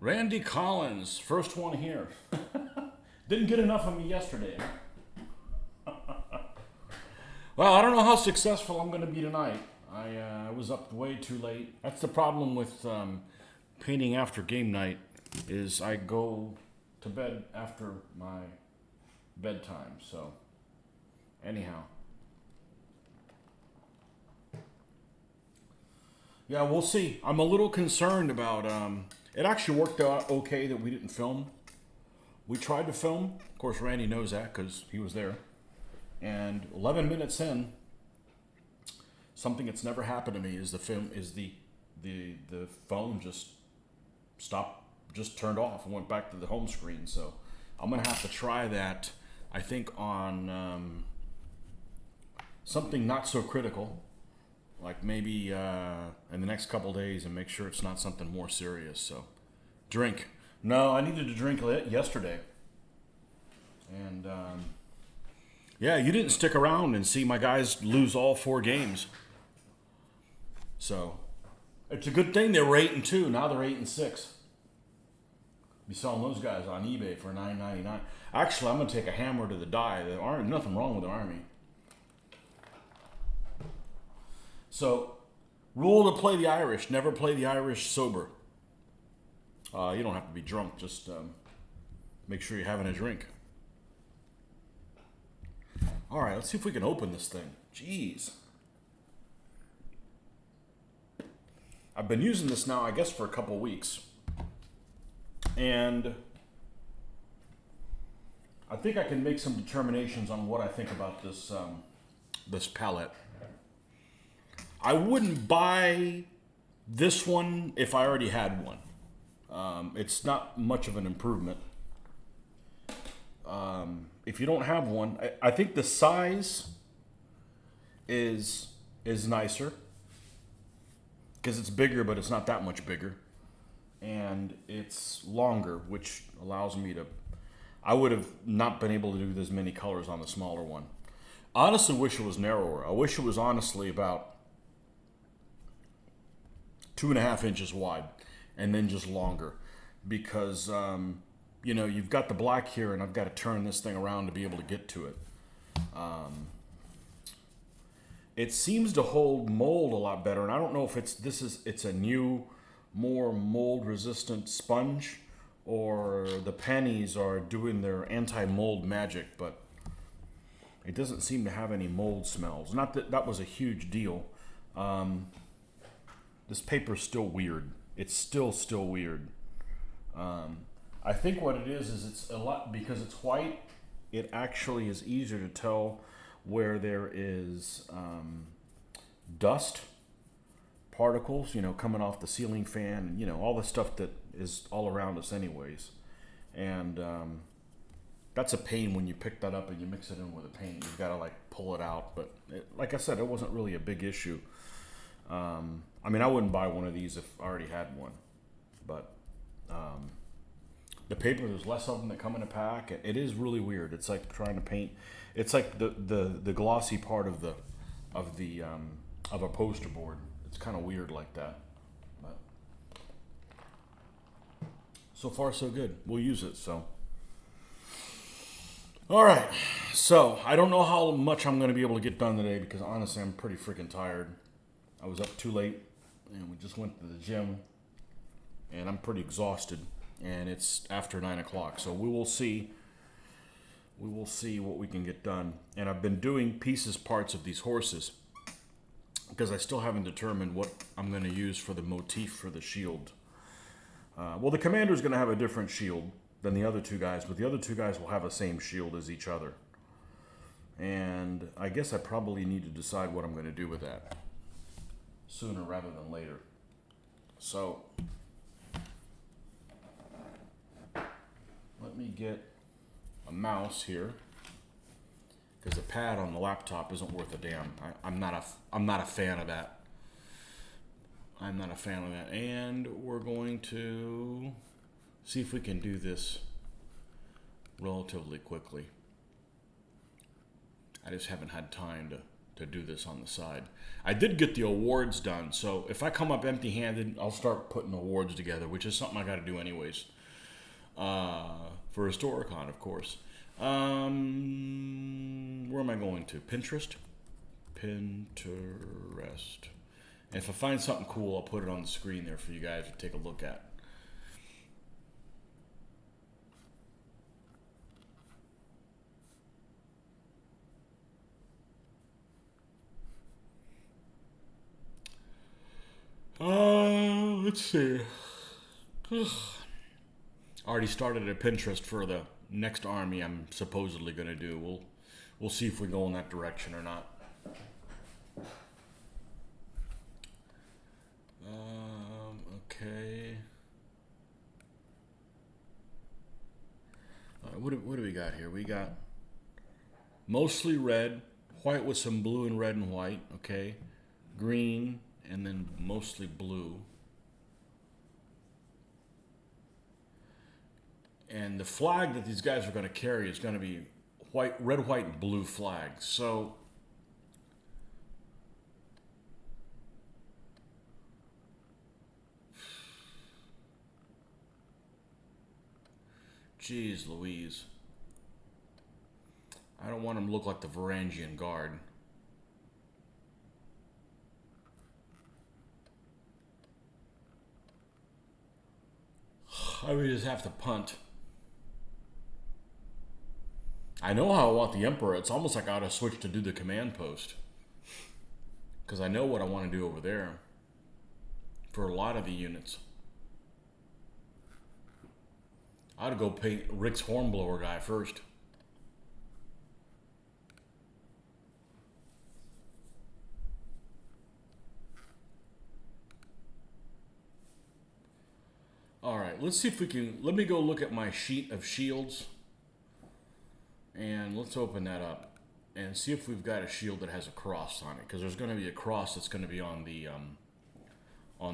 Randy Collins, first one here. Didn't get enough of me yesterday. Well, I don't know how successful I'm going to be tonight. I was up way too late. That's the problem with painting after game night, is I go to bed after my bedtime. So, anyhow. Yeah, we'll see. I'm a little concerned about... it actually worked out okay that we didn't film. We tried to film. Of course, Randy knows that because he was there. And 11 minutes in, something that's never happened to me is the phone just stopped, just turned off and went back to the home screen. So I'm gonna have to try that. I think on something not so critical, like maybe in the next couple days, and make sure it's not something more serious. So drink. No, I needed to drink yesterday. And yeah, you didn't stick around and see my guys lose all 4 games. So it's a good thing they were 8-2. Now they're 8-6. Be selling those guys on eBay for $9.99. Actually, I'm gonna take a hammer to the die. There aren't nothing wrong with the Army. So, rule to play the Irish: never play the Irish sober. You don't have to be drunk. Just make sure you're having a drink. All right, let's see if we can open this thing. Jeez. I've been using this now, I guess, for a couple weeks. And I think I can make some determinations on what I think about this this palette. I wouldn't buy this one if I already had one. It's not much of an improvement. If you don't have one, I think the size is nicer because it's bigger, but it's not that much bigger, and it's longer, which allows me to. I would have not been able to do this many colors on the smaller one. I honestly wish it was narrower. I wish it was honestly about 2.5 inches wide, and then just longer, because you know, you've got the black here, and I've got to turn this thing around to be able to get to it. It seems to hold mold a lot better, and I don't know if it's a new, more mold-resistant sponge, or the pennies are doing their anti-mold magic, but it doesn't seem to have any mold smells. Not that that was a huge deal. This paper's still weird. It's still weird. I think what it is it's a lot, because it's white, it actually is easier to tell where there is dust particles, you know, coming off the ceiling fan, and, you know, all the stuff that is all around us anyways. And that's a pain when you pick that up and you mix it in with a paint. You've got to, like, pull it out. But like I said, it wasn't really a big issue. I mean, I wouldn't buy one of these if I already had one. But the paper, there's less of them that come in a pack. It is really weird. It's like trying to paint. It's like the glossy part of a poster board. It's kind of weird like that. But so far, so good. We'll use it. So, all right. So I don't know how much I'm going to be able to get done today, because honestly, I'm pretty freaking tired. I was up too late, and we just went to the gym, and I'm pretty exhausted. And it's after 9 o'clock, so we will see. We will see what we can get done. And I've been doing parts of these horses, because I still haven't determined what I'm going to use for the motif for the shield. Well, the commander's going to have a different shield than the other 2 guys, but the other 2 guys will have the same shield as each other. And I guess I probably need to decide what I'm going to do with that sooner rather than later. So let me get a mouse here, because the pad on the laptop isn't worth a damn. I'm not a fan of that. I'm not a fan of that. And we're going to see if we can do this relatively quickly. I just haven't had time to to do this on the side. I did get the awards done, so if I come up empty-handed, I'll start putting awards together, which is something I got to do anyways. For Historicon, of course. Where am I going to? Pinterest? Pinterest. And if I find something cool, I'll put it on the screen there for you guys to take a look at. Let's see. Already started a Pinterest for the next army I'm supposedly going to do. We'll see if we go in that direction or not. Okay. What do we got here? We got mostly red, white with some blue and red and white. Okay, green, and then mostly blue. And the flag that these guys are going to carry is going to be white, red, white, and blue flags. So jeez Louise. I don't want them to look like the Varangian Guard. I would just have to punt. I know how I want the Emperor. It's almost like I ought to switch to do the command post. Because I know what I want to do over there. For a lot of the units. I ought to go paint Rick's Hornblower guy first. Alright, let's see if we can... Let me go look at my sheet of shields. And let's open that up and see if we've got a shield that has a cross on it, because there's going to be a cross that's going to be on the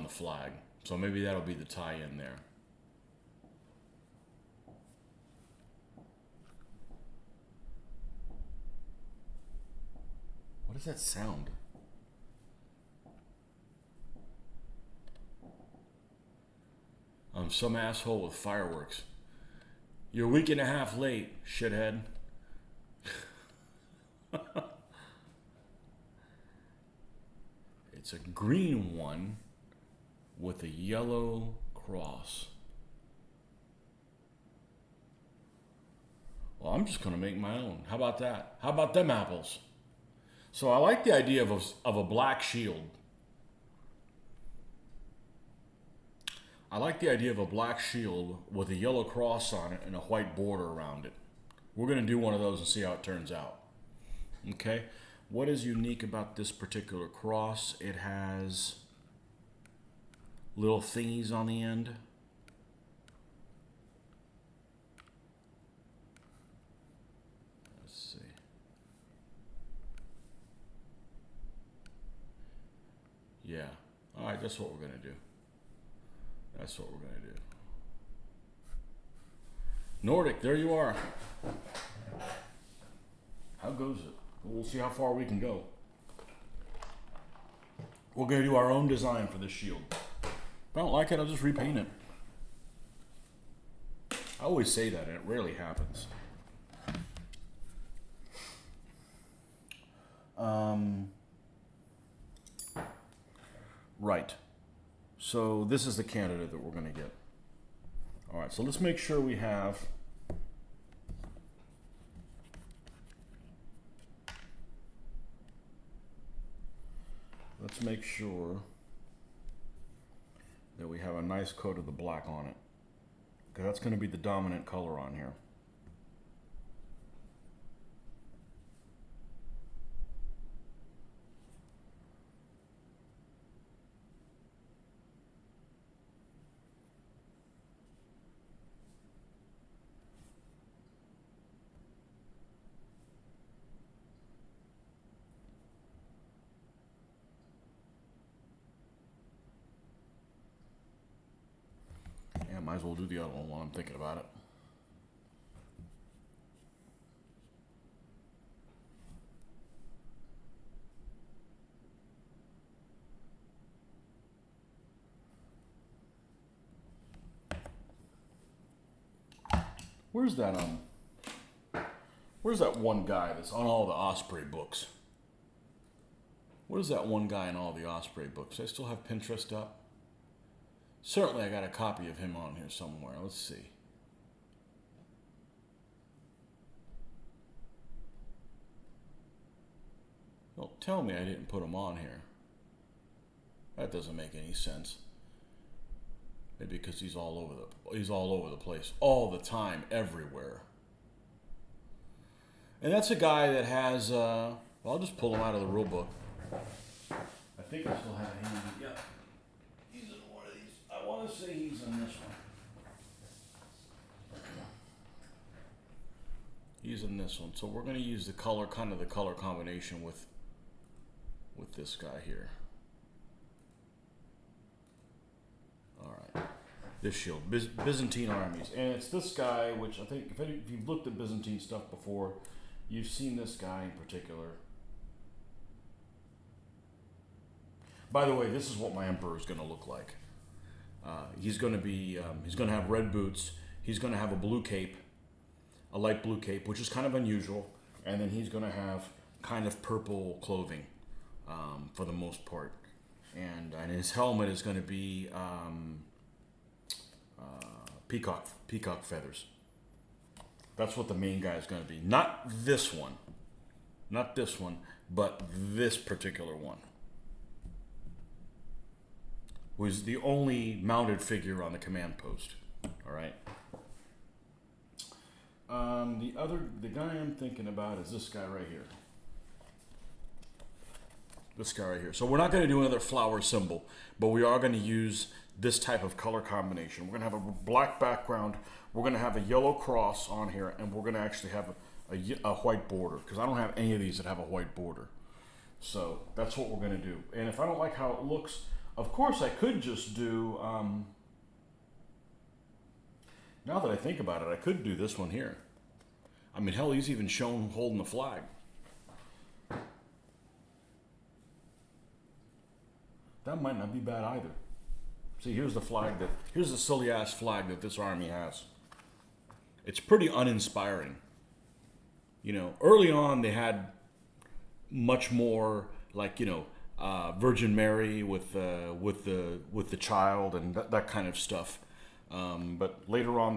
flag. So maybe that'll be the tie-in there. What is that sound? Some asshole with fireworks. You're a week and a half late, shithead. It's a green one with a yellow cross. Well, I'm just going to make my own. How about that? How about them apples? So I like the idea of a black shield. I like the idea of a black shield with a yellow cross on it and a white border around it. We're going to do one of those and see how it turns out. Okay, what is unique about this particular cross? It has little thingies on the end. Let's see. Yeah, all right, that's what we're going to do. That's what we're going to do. Nordic, there you are. How goes it? We'll see how far we can go. We're going to do our own design for this shield. If I don't like it, I'll just repaint it. I always say that, and it rarely happens. Right. So this is the candidate that we're going to get. All right, so let's make sure we have... Let's make sure that we have a nice coat of the black on it, because that's going to be the dominant color on here. Might as well do the other one while I'm thinking about it. Where's that where's that one guy that's on all the Osprey books? Where's that one guy in all the Osprey books? I still have Pinterest up. Certainly I got a copy of him on here somewhere. Let's see. Don't tell me I didn't put him on here. That doesn't make any sense. Maybe because he's all over the place, all the time, everywhere. And that's a guy that has. Well, I'll just pull him out of the rule book. I think I still have a handy. Yeah, he's in one of these. I want to say he's in this one. He's in this one. So we're going to use the color, kind of the color combination with this guy here. All right. This shield, Byzantine armies, and it's this guy, which I think if you've looked at Byzantine stuff before, you've seen this guy in particular. By the way, this is what my emperor is going to look like. He's going to be, he's going to have red boots. He's going to have a blue cape, a light blue cape, which is kind of unusual, and then he's going to have kind of purple clothing, for the most part, and his helmet is going to be peacock feathers. That's what the main guy is going to be. Not this one, but this particular one, who is the only mounted figure on the command post. All right. The guy I'm thinking about is this guy right here. This guy right here. So we're not going to do another flower symbol, but we are going to use this type of color combination. We're going to have a black background. We're going to have a yellow cross on here, and we're going to actually have a white border, because I don't have any of these that have a white border. So that's what we're going to do. And if I don't like how it looks, of course I could just do, now that I think about it, I could do this one here. I mean, hell, he's even shown holding the flag. That might not be bad either. See, here's the flag here's the silly ass flag that this army has. It's pretty uninspiring. You know, early on they had much more like, you know, Virgin Mary with the child and that kind of stuff. But later on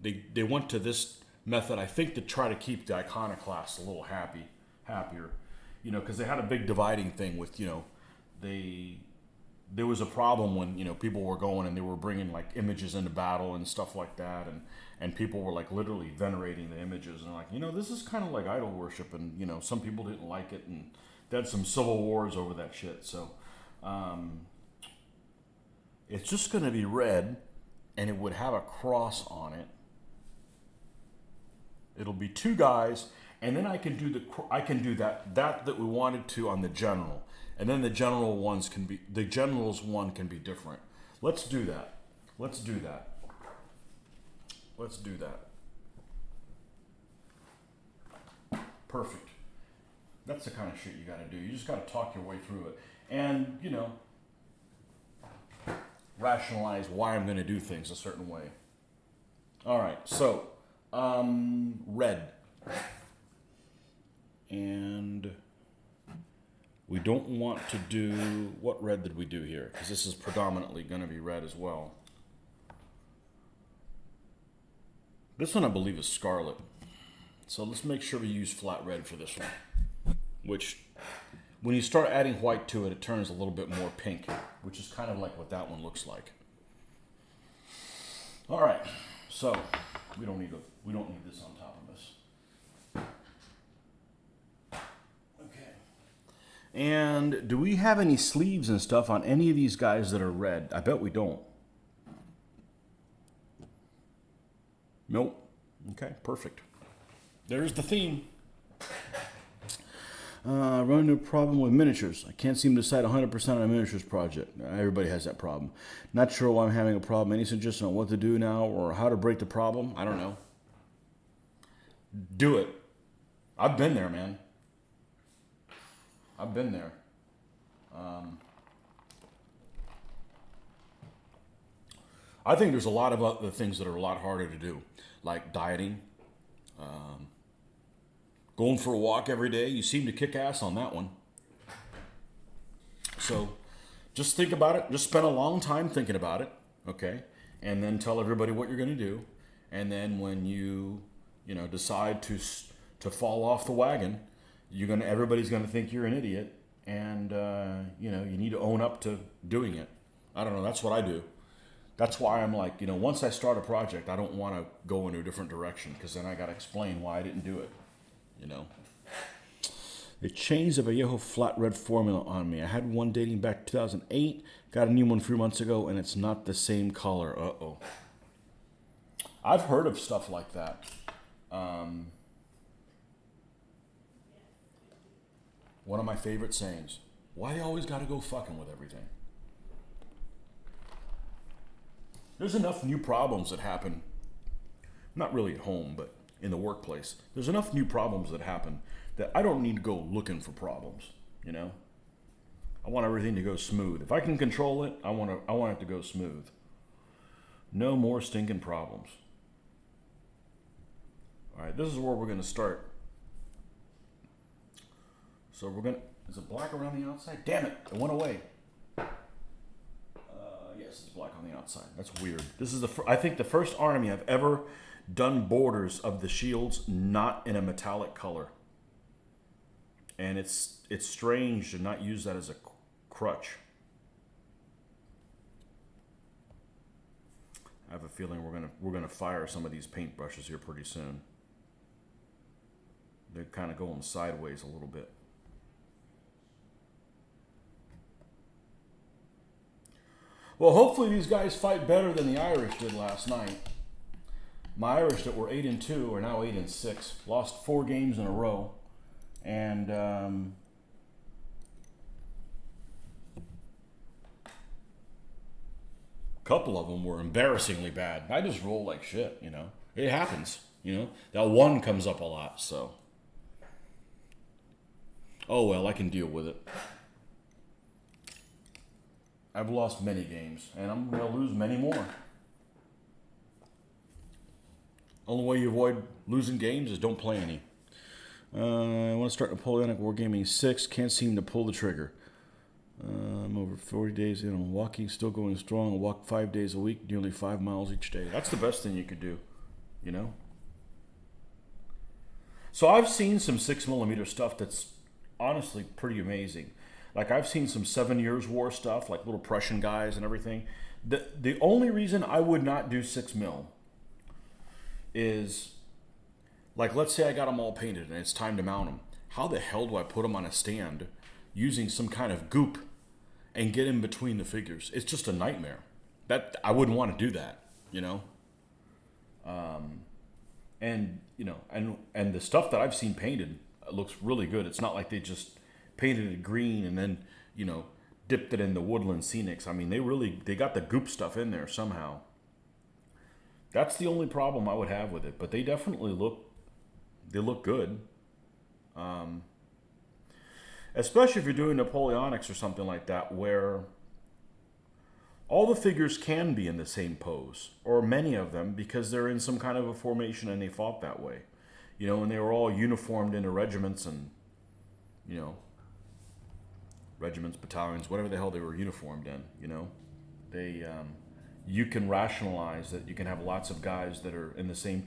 they went to this method, I think, to try to keep the iconoclasts a little happier. You know, because they had a big dividing thing with, you know, there was a problem when, you know, people were going and they were bringing like images into battle and stuff like that, and people were like literally venerating the images, and like, you know, this is kind of like idol worship, and, you know, some people didn't like it, and they had some civil wars over that shit. So it's just going to be red, and it would have a cross on it. It'll be two guys, and then I can do that we wanted to on the general. And then the general's one can be different. Let's do that. Perfect. That's the kind of shit you got to do. You just got to talk your way through it. And, you know, rationalize why I'm going to do things a certain way. All right, so, red. And we don't want to do, what red did we do here? Because this is predominantly going to be red as well. This one I believe is scarlet. So let's make sure we use flat red for this one. Which, when you start adding white to it, it turns a little bit more pink, which is kind of like what that one looks like. All right, so we don't need this on top of this. And do we have any sleeves and stuff on any of these guys that are red? I bet we don't. Nope. Okay, perfect. There's the theme. Run into a problem with miniatures. I can't seem to decide 100% on a miniatures project. Everybody has that problem. Not sure why I'm having a problem. Any suggestion on what to do now or how to break the problem? I don't know. Do it. I've been there, man. I've been there. I think there's a lot of other things that are a lot harder to do, like dieting, going for a walk every day. You seem to kick ass on that one. So just think about it. Just spend a long time thinking about it, okay? And then tell everybody what you're going to do. And then when you decide to fall off the wagon, everybody's going to think you're an idiot, and you need to own up to doing it. I don't know. That's what I do. That's why I'm like, once I start a project, I don't want to go in a different direction, because then I got to explain why I didn't do it. They changed the Vallejo flat red formula on me. I had one dating back to 2008, got a new one 3 months ago, and it's not the same color. Uh-oh. I've heard of stuff like that. One of my favorite sayings, why they always got to go fucking with everything? There's enough new problems that happen, not really at home, but in the workplace. There's enough new problems that happen that I don't need to go looking for problems, I want everything to go smooth. If I can control it, I want it to go smooth. No more stinking problems. All right, this is where we're going to start. So is it black around the outside? Damn it, it went away. Yes, it's black on the outside. That's weird. This is I think the first army I've ever done borders of the shields not in a metallic color. And it's strange to not use that as a crutch. I have a feeling we're gonna fire some of these paintbrushes here pretty soon. They're kind of going sideways a little bit. Well, hopefully these guys fight better than the Irish did last night. My Irish that were 8-2 are now 8-6. Lost 4 games in a row, and a couple of them were embarrassingly bad. I just roll like shit, It happens, That one comes up a lot, so. Oh well, I can deal with it. I've lost many games, and I'm going to lose many more. Only way you avoid losing games is don't play any. I want to start Napoleonic Wargaming 6. Can't seem to pull the trigger. I'm over 40 days in. I'm walking, still going strong. I walk 5 days a week, nearly 5 miles each day. That's the best thing you could do, So I've seen some 6mm stuff that's honestly pretty amazing. Like I've seen some 7 Years' War stuff, like little Prussian guys and everything. The only reason I would not do 6mm is, like, let's say I got them all painted and it's time to mount them. How the hell do I put them on a stand using some kind of goop and get in between the figures? It's just a nightmare. I wouldn't want to do that, And the stuff that I've seen painted looks really good. It's not like they just painted it green and then, dipped it in the woodland scenics. I mean, they got the goop stuff in there somehow. That's the only problem I would have with it, but they definitely look good. Especially if you're doing Napoleonics or something like that, where all the figures can be in the same pose, or many of them, because they're in some kind of a formation and they fought that way. And they were all uniformed into regiments and, regiments, battalions, whatever the hell they were uniformed in, They, you can rationalize that you can have lots of guys that are in the same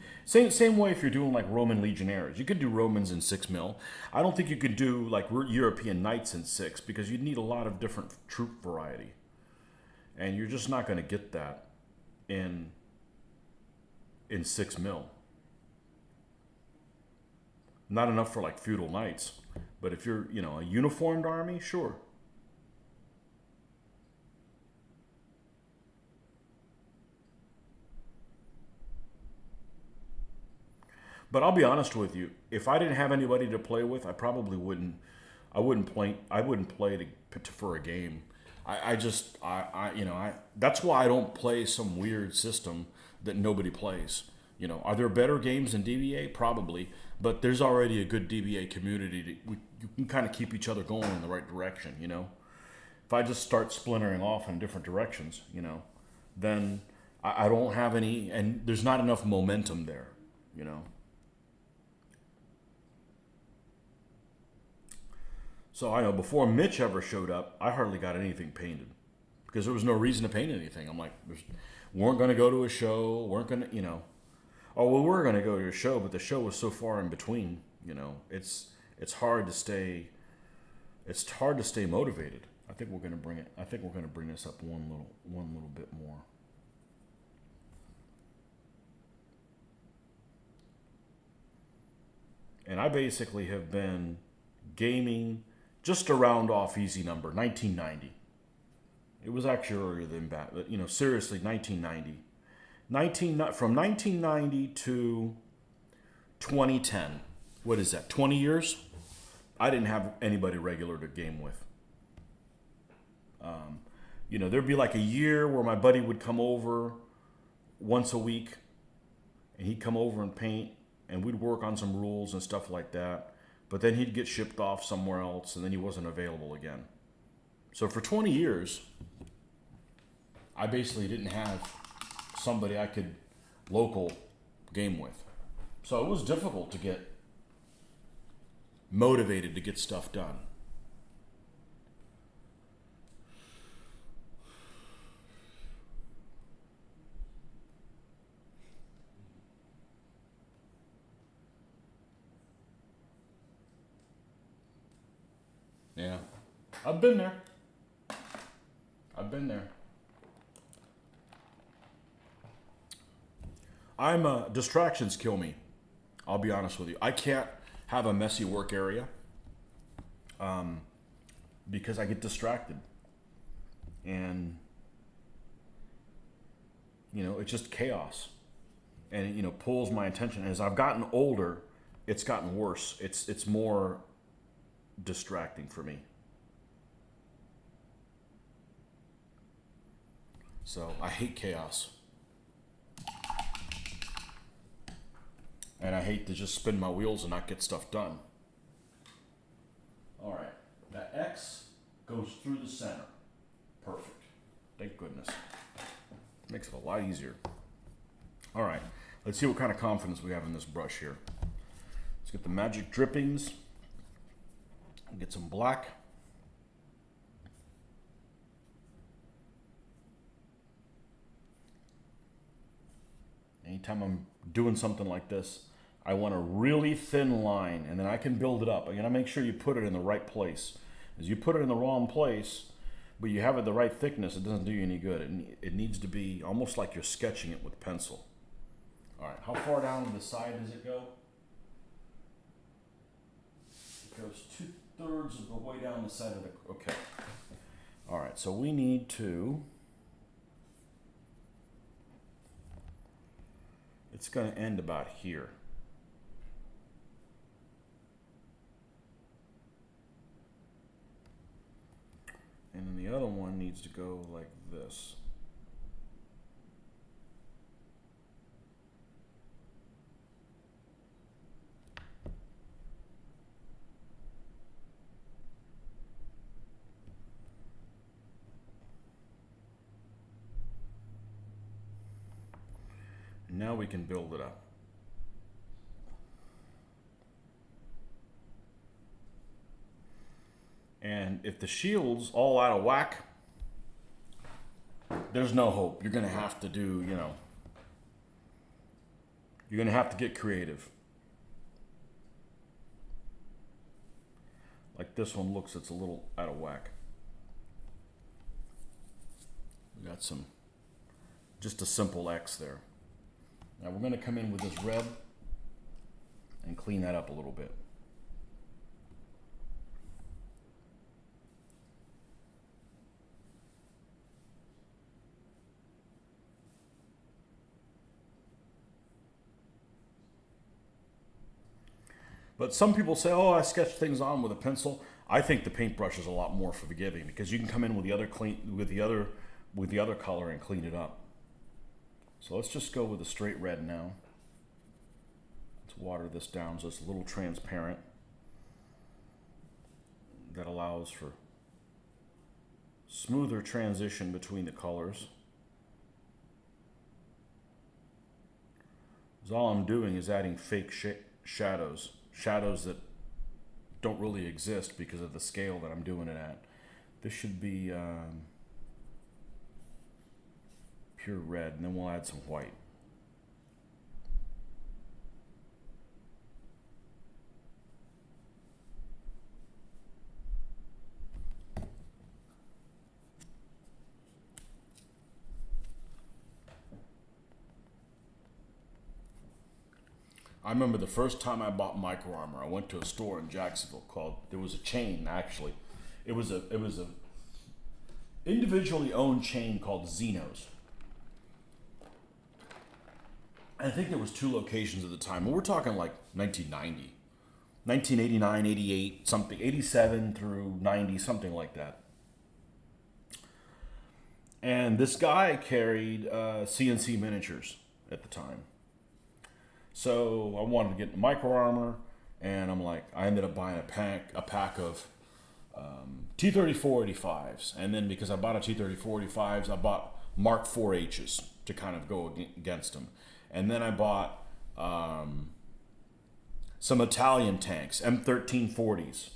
way if you're doing like Roman legionnaires. You could do Romans in 6mm. I don't think you could do like European knights in 6, because you'd need a lot of different troop variety. And you're just not going to get that in 6mm. Not enough for like feudal knights. But if you're, a uniformed army, sure. But I'll be honest with you. If I didn't have anybody to play with, I probably wouldn't. I wouldn't play for a game. That's why I don't play some weird system that nobody plays. Are there better games than DBA? Probably, but there's already a good DBA community. You can kind of keep each other going in the right direction. If I just start splintering off in different directions, then I don't have any, and there's not enough momentum there, you know. So I know before Mitch ever showed up, I hardly got anything painted because there was no reason to paint anything. I'm like, weren't going to go to a show, weren't going to, you know. Oh, well, we're going to go to a show, but the show was so far in between, you know. It's hard to stay. It's hard to stay motivated. I think we're going to bring it. I think we're going to bring this up one little bit more. And I basically have been gaming just to round off easy number 1990. It was actually earlier than that, but you know, seriously, 1990. From 1990 to 2010. What is that? 20 years? I didn't have anybody regular to game with. You know, there'd be like a year where my buddy would come over once a week, and he'd come over and paint, and we'd work on some rules and stuff like that. But then he'd get shipped off somewhere else, and then he wasn't available again. So for 20 years, I basically didn't have somebody I could local game with. So it was difficult to get motivated to get stuff done. Yeah, I've been there. I've been there. Distractions kill me. I'll be honest with you. I can't have a messy work area because I get distracted. And, you know, it's just chaos. And, you know, pulls my attention. As I've gotten older, it's gotten worse. It's more distracting for me. So I hate chaos. And I hate to just spin my wheels and not get stuff done. All right, that X goes through the center. Perfect. Thank goodness. Makes it a lot easier. All right, let's see what kind of confidence we have in this brush here. Let's get the magic drippings. Get some black. Anytime I'm doing something like this, I want a really thin line, and then I can build it up. I gotta make sure you put it in the right place. As you put it in the wrong place, but you have it the right thickness, it doesn't do you any good. It needs to be almost like you're sketching it with pencil. All right, how far down to the side does it go? It goes 2/3 of the way down the side of the, okay. All right, so we need to, it's gonna end about here. And then the other one needs to go like this. And now we can build it up. And if the shield's all out of whack, there's no hope. You're gonna have to do, you know, you're gonna have to get creative. Like this one looks, it's a little out of whack. We got some, just a simple X there. Now we're gonna come in with this red and clean that up a little bit. But some people say, oh, I sketch things on with a pencil. I think the paintbrush is a lot more forgiving because you can come in with the other color and clean it up. So let's just go with a straight red now. Let's water this down so it's a little transparent. That allows for smoother transition between the colors. Because all I'm doing is adding fake shadows. Shadows that don't really exist because of the scale that I'm doing it at. This should be pure red, and then we'll add some white. I remember the first time I bought micro armor. I went to a store in Jacksonville there was a chain actually. It was a individually owned chain called Xenos. I think there was 2 locations at the time. And we're talking like 1990, 1989, 88, something, 87 through 90, something like that. And this guy carried CNC miniatures at the time. So I wanted to get the micro armor, and I ended up buying a pack of T-34-85s, and then because I bought a T-34-85s, I bought Mark 4Hs to kind of go against them, and then I bought some Italian tanks, M1340s,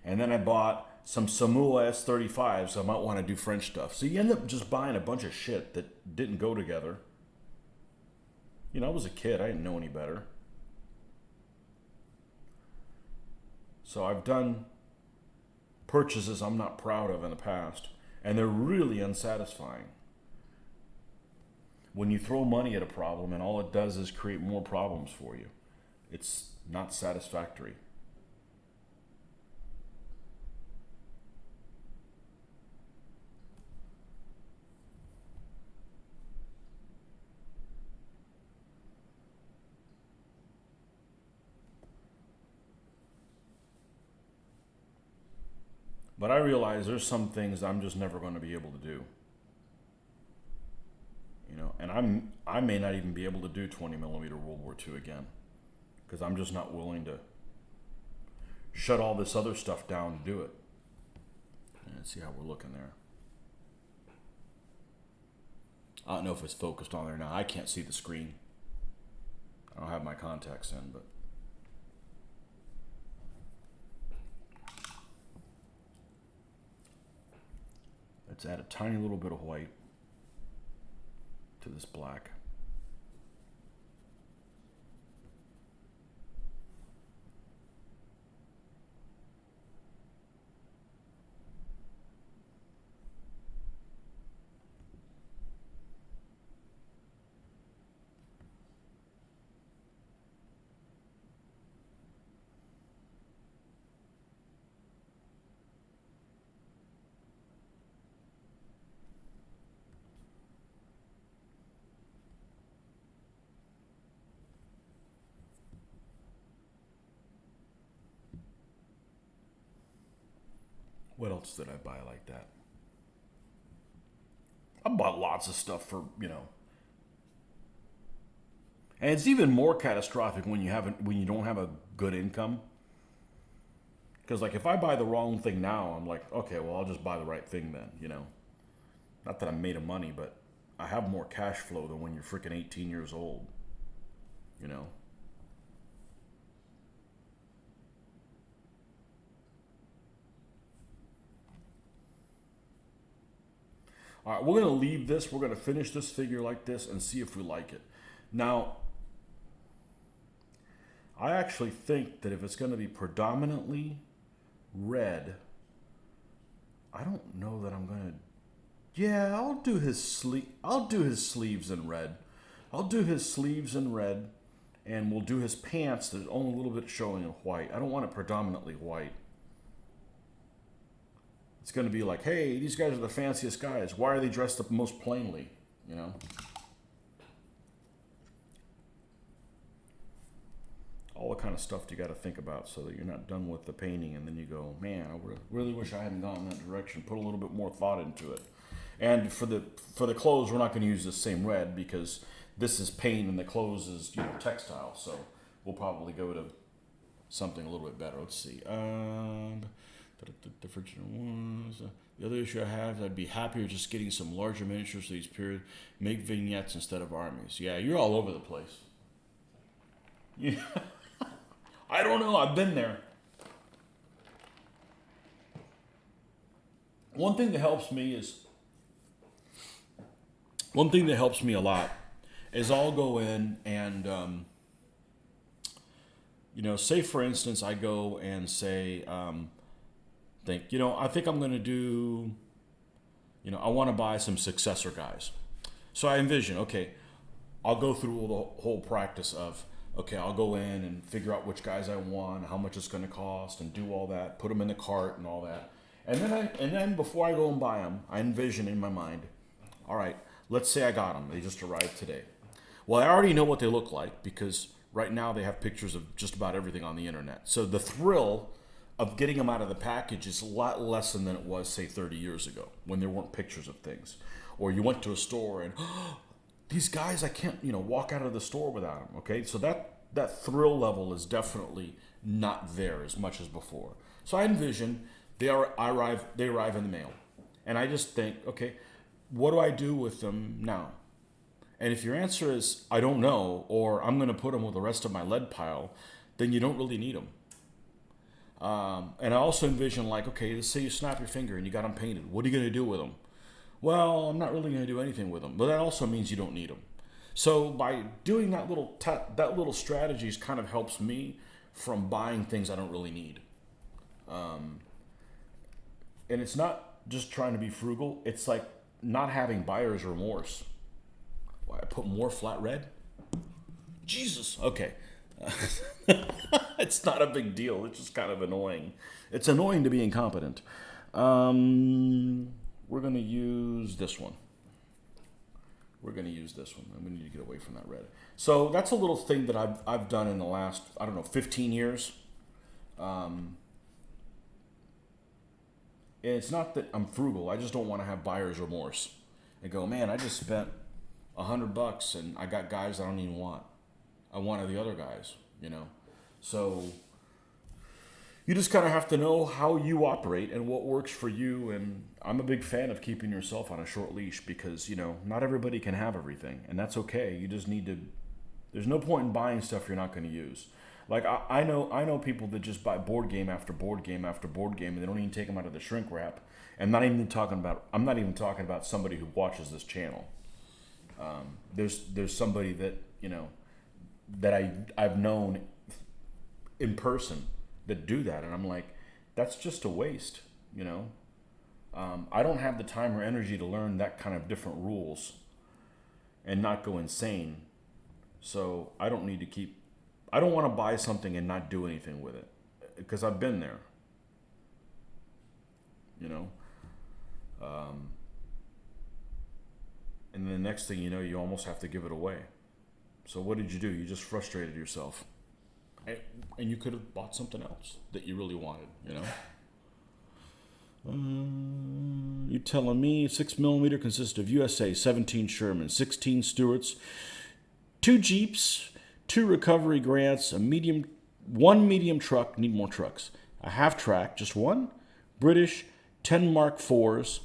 and then I bought some Samoa S35s. So I might want to do French stuff. So you end up just buying a bunch of shit that didn't go together. You know, I was a kid. I didn't know any better. So I've done purchases I'm not proud of in the past, and they're really unsatisfying. When you throw money at a problem and all it does is create more problems for you, it's not satisfactory. But I realize there's some things I'm just never going to be able to do. You know, and I may not even be able to do 20 millimeter World War II again, because I'm just not willing to shut all this other stuff down to do it. And see how we're looking there. I don't know if it's focused on there now. I can't see the screen. I don't have my contacts in, but let's add a tiny little bit of white to this black. What else did I buy like that? I bought lots of stuff for, you know. And it's even more catastrophic when you don't have a good income. Because like if I buy the wrong thing now, I'm like, okay, well I'll just buy the right thing then, you know. Not that I'm made of money, but I have more cash flow than when you're freaking 18 years old, you know. All right, we're going to leave this. We're going to finish this figure like this and see if we like it. Now, I actually think that if it's going to be predominantly red, I don't know that I'm going to... Yeah, I'll do his sleeves in red. I'll do his sleeves in red, and we'll do his pants. There's only a little bit showing in white. I don't want it predominantly white. It's going to be like, hey, these guys are the fanciest guys. Why are they dressed up most plainly? You know? All the kind of stuff you got to think about so that you're not done with the painting and then you go, man, I really wish I hadn't gone in that direction. Put a little bit more thought into it. And for the clothes, we're not going to use the same red because this is paint and the clothes is, you know, textile. So we'll probably go to something a little bit better. Let's see. The other issue I have, I'd be happier just getting some larger miniatures for these period, make vignettes instead of armies. Yeah, you're all over the place. Yeah. I don't know. I've been there. One thing that helps me is one thing that helps me a lot is I'll go in and say for instance, I go and say, I think I'm going to do, I want to buy some successor guys. So I envision, okay, I'll go through the whole practice of, okay, I'll go in and figure out which guys I want, how much it's going to cost, and do all that, put them in the cart and all that. And then before I go and buy them, I envision in my mind, all right, let's say I got them. They just arrived today. Well, I already know what they look like because right now they have pictures of just about everything on the internet. So the thrill of getting them out of the package is a lot less than it was, say, 30 years ago when there weren't pictures of things. Or you went to a store and, these guys, I can't, walk out of the store without them. Okay, so that thrill level is definitely not there as much as before. So I envision they arrive in the mail, and I just think, okay, what do I do with them now? And if your answer is I don't know, or I'm going to put them with the rest of my lead pile, then you don't really need them. And I also envision okay, let's say you snap your finger and you got them painted. What are you going to do with them? Well, I'm not really going to do anything with them, but that also means you don't need them. So by doing that little strategies kind of helps me from buying things I don't really need. And it's not just trying to be frugal. It's like not having buyer's remorse. Why, I put more flat red? Jesus. Okay. It's not a big deal. It's just kind of annoying. It's annoying to be incompetent. We're going to use this one. I'm going to need to get away from that red. So that's a little thing that I've done in the last, 15 years. And it's not that I'm frugal. I just don't want to have buyer's remorse and go, man, I just spent $100 and I got guys I don't even want. I wanted the other guys, So you just kind of have to know how you operate and what works for you. And I'm a big fan of keeping yourself on a short leash because, not everybody can have everything. And that's okay. You just need to, there's no point in buying stuff you're not going to use. Like I know people that just buy board game after board game after board game and they don't even take them out of the shrink wrap. And I'm not even talking about somebody who watches this channel. There's somebody that, that I've known in person that do that, and I'm like, that's just a waste, I don't have the time or energy to learn that kind of different rules and not go insane. So I don't want to buy something and not do anything with it because I've been there, and the next thing you know, you almost have to give it away. So what did you do? You just frustrated yourself. And you could have bought something else that you really wanted, You're telling me 6mm consists of USA, 17 Sherman, 16 Stewarts, 2 Jeeps, 2 recovery grants, one medium truck, need more trucks, a half track, just one, British, 10 Mark IVs,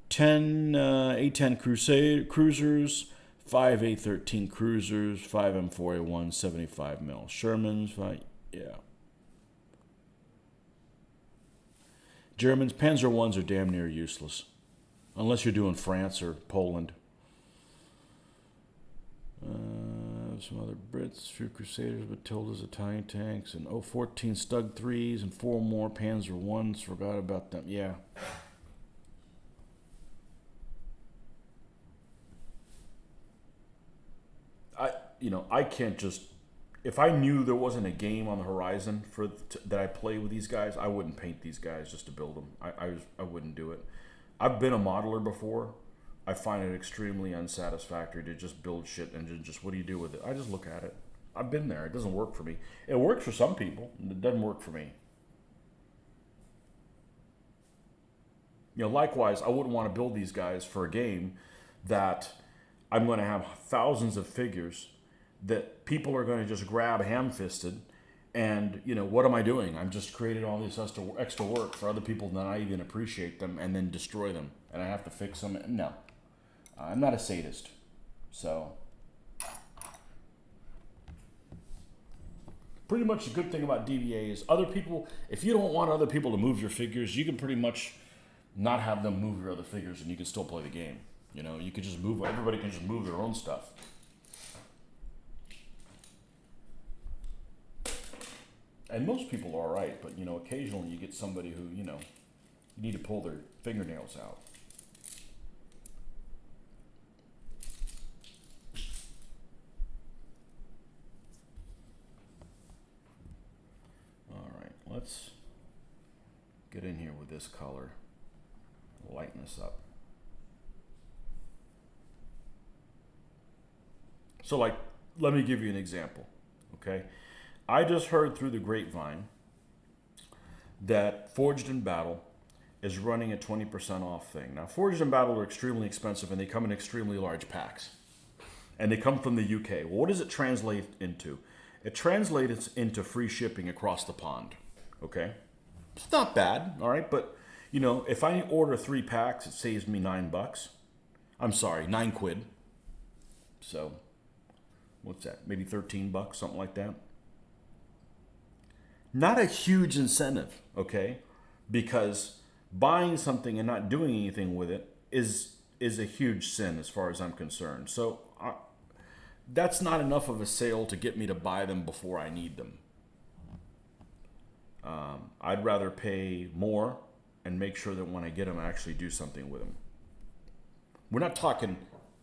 10 A10 cruisers, 5 A13 cruisers, 5 M4A1, 75mm Shermans, Germans, Panzer Is are damn near useless, unless you're doing France or Poland. Some other Brits, few Crusaders, Matildas, Italian tanks, and 014 Stug 3s, and 4 more Panzer Is. Forgot about them. Yeah. I can't just, if I knew there wasn't a game on the horizon that I play with these guys, I wouldn't paint these guys just to build them. I wouldn't do it. I've been a modeler before. I find it extremely unsatisfactory to just build shit and just what do you do with it? I just look at it. I've been there. It doesn't work for me. It works for some people. It doesn't work for me. Likewise, I wouldn't want to build these guys for a game that I'm going to have thousands of figures that people are going to just grab ham-fisted. And, what am I doing? I'm just creating all this extra work for other people that I even appreciate them and then destroy them. And I have to fix them. No. I'm not a sadist. So Pretty much the good thing about DVA is other people, if you don't want other people to move your figures, you can pretty much not have them move your other figures and you can still play the game. You know, you could just move, everybody can just move their own stuff. And most people are all right, but you know, occasionally you get somebody who, you know, you need to pull their fingernails out. All right, let's get in here with this color, lighten this up. So like, let me give you an example, okay? I just heard through the grapevine that Forged in Battle is running a 20% off thing. Now, Forged in Battle are extremely expensive and they come in extremely large packs. And they come from the UK. Well, what does it translate into? It translates into free shipping across the pond, okay? It's not bad, all right? But, you know, if I order 3 packs, it saves me $9. I'm sorry, 9 quid. So, what's that? Maybe 13 bucks, something like that. Not a huge incentive, okay? Because buying something and not doing anything with it is a huge sin as far as I'm concerned. So that's not enough of a sale to get me to buy them before I need them. I'd rather pay more and make sure that when I get them, I actually do something with them. We're not talking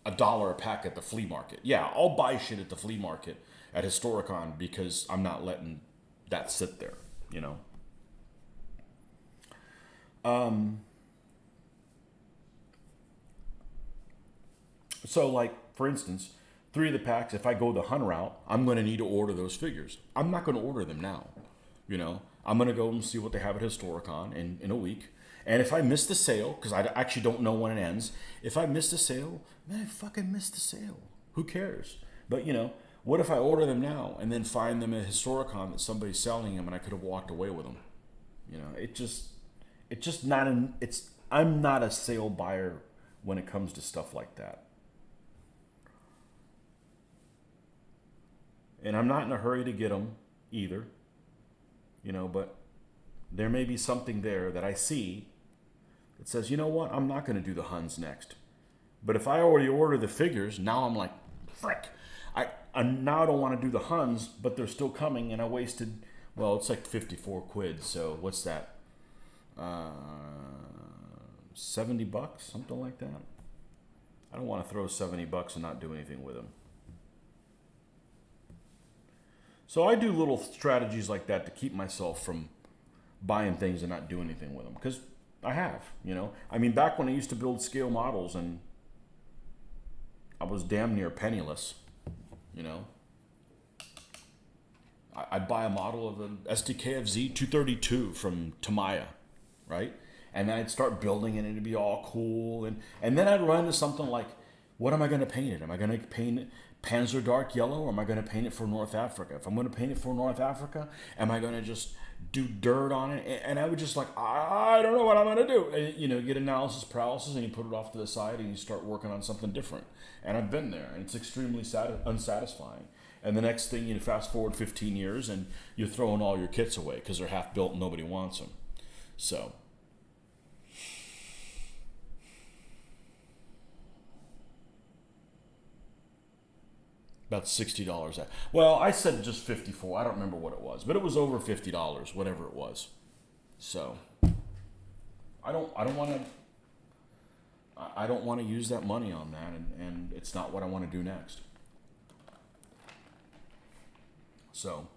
$1 a pack at the flea market. Yeah, I'll buy shit at the flea market at Historicon because I'm not letting that sit there, you know. So like, for instance, 3 of the packs, if I go the hunt route, I'm going to need to order those figures. I'm not going to order them now, you know. I'm going to go and see what they have at Historicon in a week. And if I miss the sale, because I actually don't know when it ends, if I miss the sale, man, I fucking missed the sale. Who cares? But, you know, what if I order them now and then find them at Historicon that somebody's selling them and I could have walked away with them? You know, it's just not I'm not a sale buyer when it comes to stuff like that. And I'm not in a hurry to get them either, you know, but there may be something there that I see that says, you know what, I'm not going to do the Huns next. But if I already order the figures, now I'm like, frick. I now don't want to do the Huns, but they're still coming, and I wasted, well, it's like 54 quid, so what's that? 70 bucks, something like that. I don't want to throw 70 bucks and not do anything with them. So I do little strategies like that to keep myself from buying things and not doing anything with them, because I have, you know. I mean, back when I used to build scale models and I was damn near penniless, you know. I'd buy a model of an SDKFZ 232 from Tamiya, right? And then I'd start building it and it'd be all cool. And then I'd run into something like, what am I going to paint it? Am I going to paint it Panzer Dark Yellow, or am I going to paint it for North Africa? If I'm going to paint it for North Africa, am I going to just do dirt on it? And I would just like, I don't know what I'm going to do. And, you know, get analysis paralysis and you put it off to the side and you start working on something different. And I've been there, and it's extremely unsatisfying. And the next thing, you fast forward 15 years and you're throwing all your kits away because they're half built and nobody wants them. So about $60. Well, I said just 54. I don't remember what it was, but it was over $50, whatever it was. So I don't want to use that money on that, and it's not what I want to do next. So,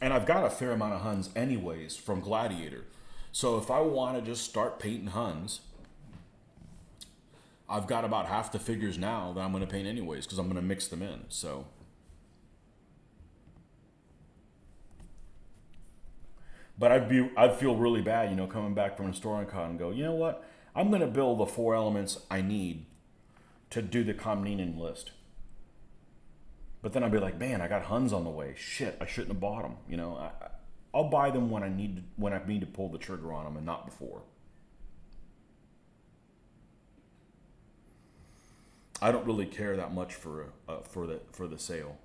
and I've got a fair amount of Huns anyways from Gladiator. So if I want to just start painting Huns, I've got about half the figures now that I'm going to paint anyways, because I'm going to mix them in. So, but I'd feel really bad, you know, coming back from Historicon and go, you know what? I'm going to build the 4 elements I need to do the Komnenen list. But then I'd be like, man, I got Huns on the way. Shit, I shouldn't have bought them. You know, I'll buy them when I need to pull the trigger on them, and not before. I don't really care that much for the sale.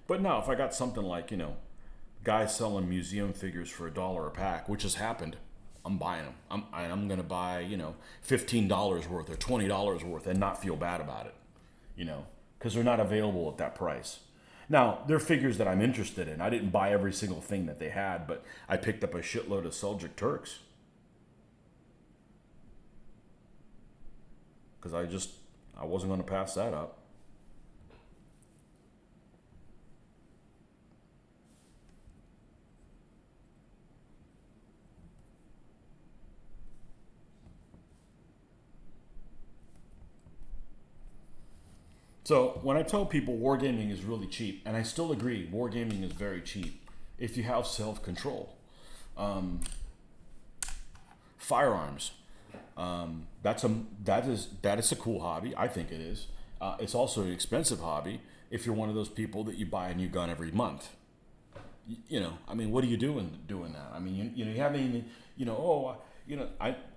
But now, if I got something like, guys selling museum figures for $1 a pack, which has happened, I'm buying them. I'm going to buy, $15 worth or $20 worth and not feel bad about it, because they're not available at that price. Now, they're figures that I'm interested in. I didn't buy every single thing that they had, but I picked up a shitload of Seljuk Turks. Because I wasn't going to pass that up. So when I tell people wargaming is really cheap, and I still agree, wargaming is very cheap if you have self-control. Firearms, that is a cool hobby. I think it is. It's also an expensive hobby if you're one of those people that you buy a new gun every month. What are you doing that? I mean, you haven't even,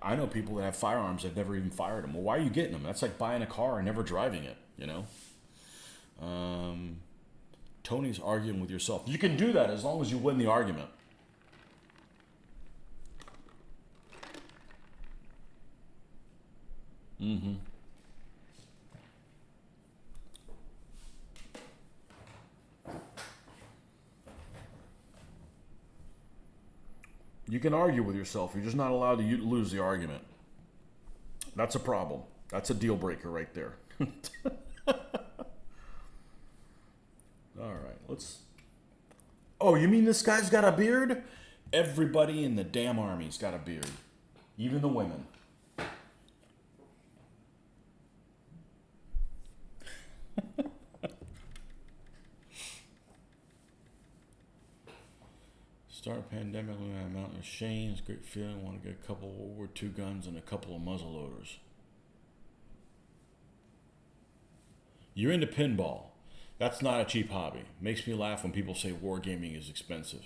I know people that have firearms that never even fired them. Well, why are you getting them? That's like buying a car and never driving it, Tony's arguing with yourself. You can do that as long as you win the argument. Mm-hmm. You can argue with yourself. You're just not allowed to lose the argument. That's a problem. That's a deal breaker right there. All right, let's... Oh, you mean this guy's got a beard? Everybody in the damn army's got a beard. Even the women. Start a pandemic when I'm out in the Shane. It's a great feeling. Want to get a couple of World War II guns and a couple of muzzle loaders. You're into pinball. That's not a cheap hobby. Makes me laugh when people say wargaming is expensive.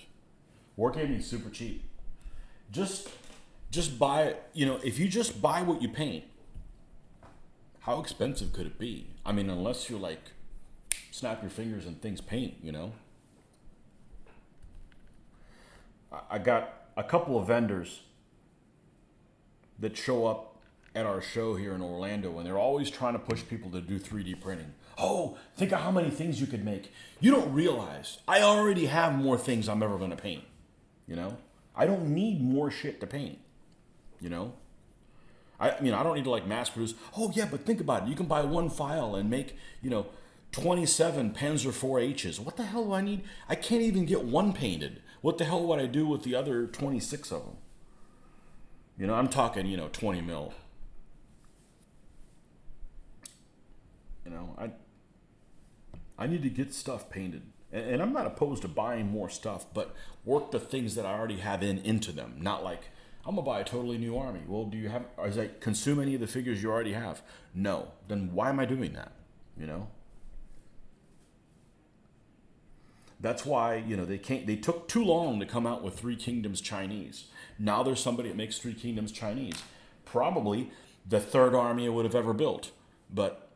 Wargaming is super cheap. Just buy it. If you just buy what you paint, how expensive could it be? I mean, unless you're like, snap your fingers and things paint, I got a couple of vendors that show up at our show here in Orlando, and they're always trying to push people to do 3D printing. Oh, think of how many things you could make. You don't realize I already have more things I'm ever going to paint. I don't need more shit to paint. I don't need to like mass produce. Oh yeah, but think about it. You can buy one file and make 27 Panzer IV-H's. What the hell do I need? I can't even get one painted. What the hell would I do with the other 26 of them? I'm talking 20 mil. I need to get stuff painted. And I'm not opposed to buying more stuff, but work the things that I already have into them. Not like, I'm going to buy a totally new army. Well, does that consume any of the figures you already have? No. Then why am I doing that? That's why, they took too long to come out with Three Kingdoms Chinese. Now there's somebody that makes Three Kingdoms Chinese. Probably the third army I would have ever built. But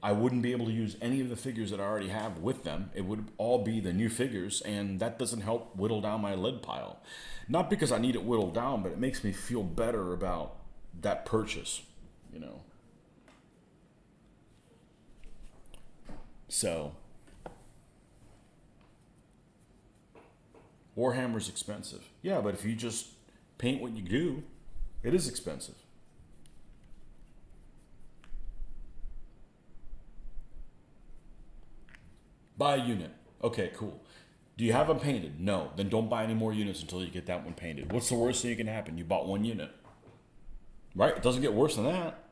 I wouldn't be able to use any of the figures that I already have with them. It would all be the new figures, and that doesn't help whittle down my lead pile. Not because I need it whittled down, but it makes me feel better about that purchase, So, Warhammer's expensive. Yeah, but if you just paint what you do, it is expensive. Buy a unit. Okay, cool. Do you have them painted? No. Then don't buy any more units until you get that one painted. What's the worst thing that can happen? You bought one unit. Right? It doesn't get worse than that.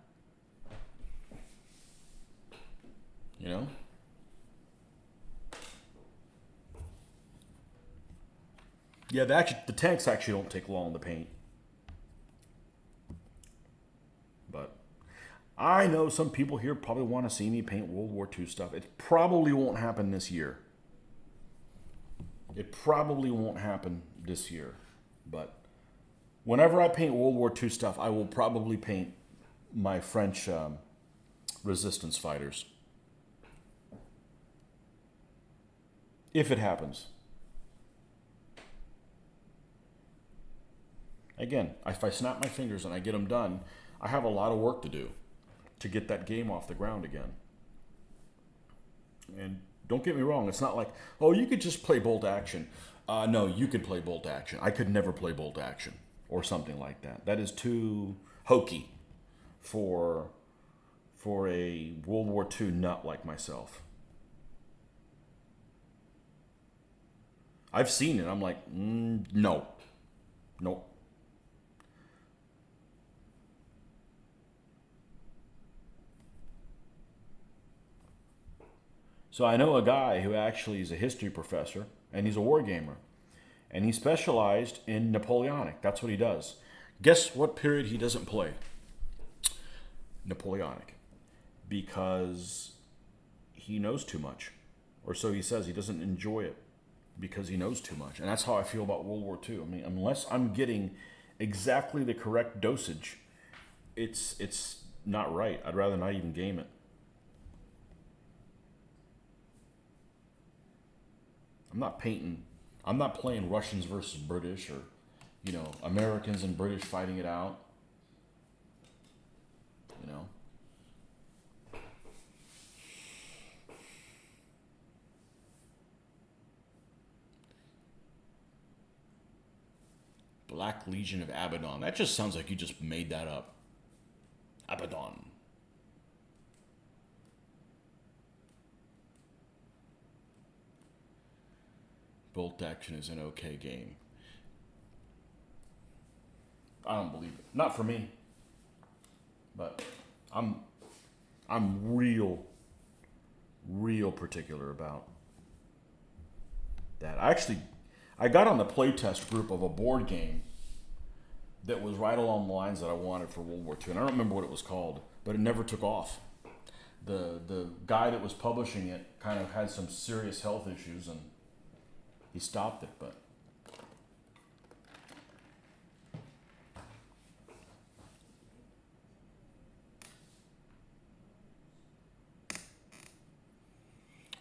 Yeah, the tanks actually don't take long to paint. But I know some people here probably want to see me paint World War II stuff. It probably won't happen this year. But whenever I paint World War II stuff, I will probably paint my French resistance fighters. if it happens. Again, if I snap my fingers and I get them done, I have a lot of work to do to get that game off the ground again. And don't get me wrong, it's not like, oh, you could just play bolt action. No, you could play bolt action. I could never play bolt action or something like that. That is too hokey for a World War II nut like myself. I've seen it. I'm like, no. Nope. So I know a guy who actually is a history professor, and he's a war gamer. And he specialized in Napoleonic. That's what he does. Guess what period he doesn't play? Napoleonic. Because he knows too much. Or so he says. He doesn't enjoy it because he knows too much. And that's how I feel about World War II. I mean, unless I'm getting exactly the correct dosage, it's not right. I'd rather not even game it. I'm not painting. I'm not playing Russians versus British or, Americans and British fighting it out. Black Legion of Abaddon. That just sounds like you just made that up. Abaddon. Bolt action is an okay game. I don't believe it. Not for me. But I'm real particular about that. I got on the playtest group of a board game that was right along the lines that I wanted for World War II. And I don't remember what it was called, but it never took off. The guy that was publishing it kind of had some serious health issues and he stopped it, but